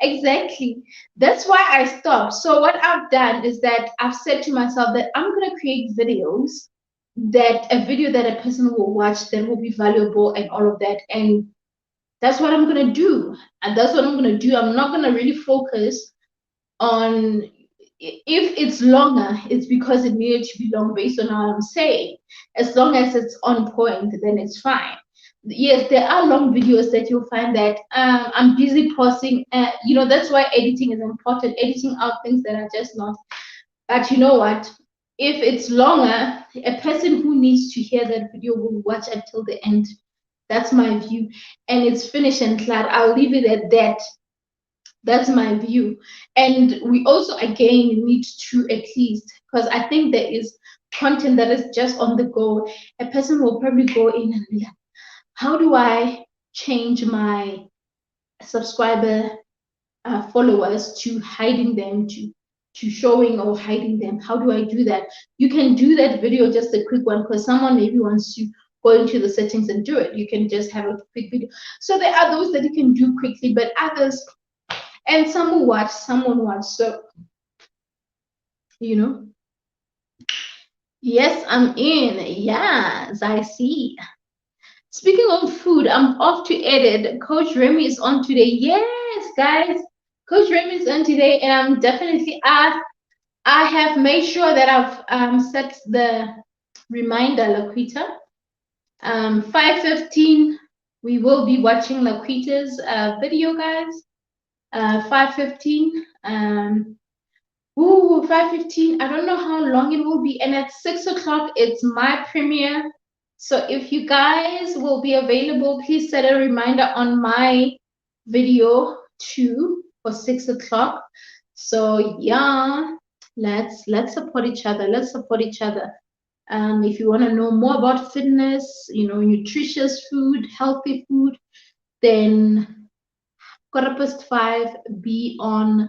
S1: Exactly. That's why I stopped. So what I've done is that I've said to myself that I'm going to create videos, that a video that a person will watch that will be valuable and all of that. And that's what I'm going to do. And that's what I'm going to do. I'm not going to really focus on, if it's longer, it's because it needed to be long based on how I'm saying. As long as it's on point, then it's fine. Yes, there are long videos that you'll find that I'm busy pausing. You know, that's why editing is important, editing out things that are just not. But you know what? If it's longer, a person who needs to hear that video will watch until the end. That's my view. And it's finished and flat. I'll leave it at that. That's my view. And we also, again, need to, at least, because I think there is content that is just on the go. A person will probably go in and be like, how do I change my subscriber followers to hiding them, to showing or hiding them? How do I do that? You can do that video, just a quick one, because someone maybe wants to go into the settings and do it. You can just have a quick video. So there are those that you can do quickly, but others, and some will watch, some won't watch. So, you know, yes, I'm in. Yes, I see. Speaking of food, I'm off to edit. Coach Remy is on today. Yes, guys, Coach Remy is on today, and I'm definitely, I have made sure that I've set the reminder, Laquita. 5:15, we will be watching Laquita's video, guys. 5:15. 5:15. I don't know how long it will be. And at 6 o'clock, it's my premiere. So if you guys will be available, please set a reminder on my video too for 6 o'clock. So yeah, let's support each other. Let's support each other. If you want to know more about fitness, you know, nutritious food, healthy food, then 5:15, be on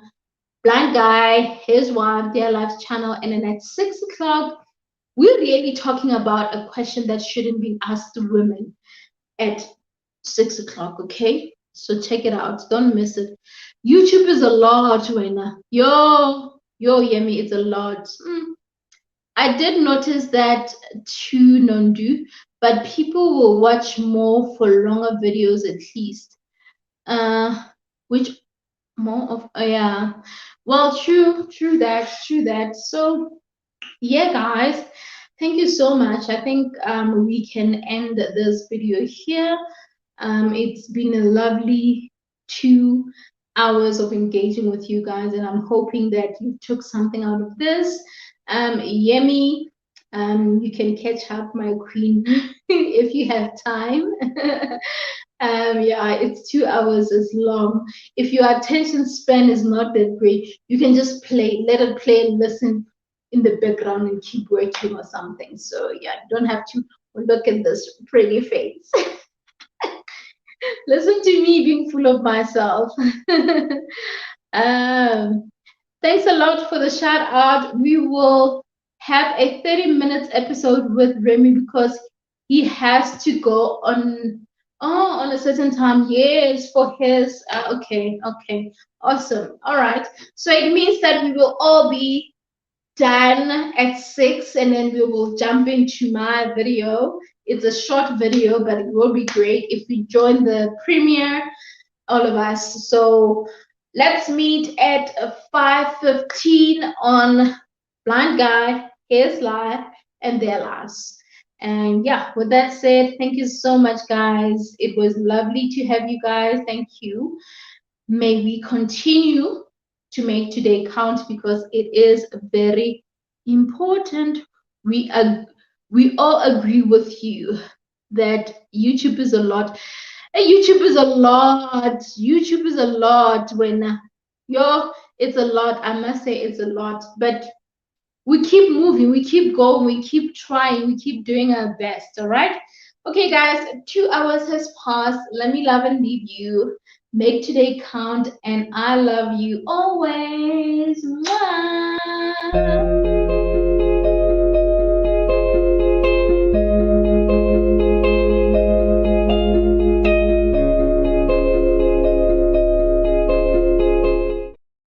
S1: Blind Guy, his wife, their lives channel. And then at 6 o'clock, we're really talking about a question that shouldn't be asked to women at 6 o'clock, okay? So check it out. Don't miss it. YouTube is a lot, Wena. Yo, Yemi, it's a lot. I did notice that too, Nondu, but people will watch more for longer videos at least. Which more of, yeah. Well, true that. So yeah, guys, thank you so much. I think we can end this video here. It's been a lovely 2 hours of engaging with you guys, and I'm hoping that you took something out of this. Yemi, you can catch up, my queen, if you have time. Yeah, it's 2 hours is long. If your attention span is not that great, you can just let it play and listen in the background and keep working or something. So yeah, you don't have to look at this pretty face. Listen to me being full of myself. Thanks a lot for the shout out. We will have a 30 minutes episode with Remy because he has to go on a certain time. Yes, for his okay, awesome. All right, so it means that we will all be done at 6, and then we will jump into my video. It's a short video, but it will be great if we join the premiere, all of us. So let's meet at 5:15 on Blind Guy, his live, and their lives. And yeah, with that said, thank you so much, guys. It was lovely to have you guys. Thank you. May we continue to make today count because it is very important. we all agree with you that YouTube is a lot. YouTube is a lot. YouTube is a lot. When it's a lot. I must say it's a lot. But we keep moving, we keep going, we keep trying, we keep doing our best. All right. Okay, guys, 2 hours has passed. Let me love and leave you. Make today count, and I love you always. Mwah.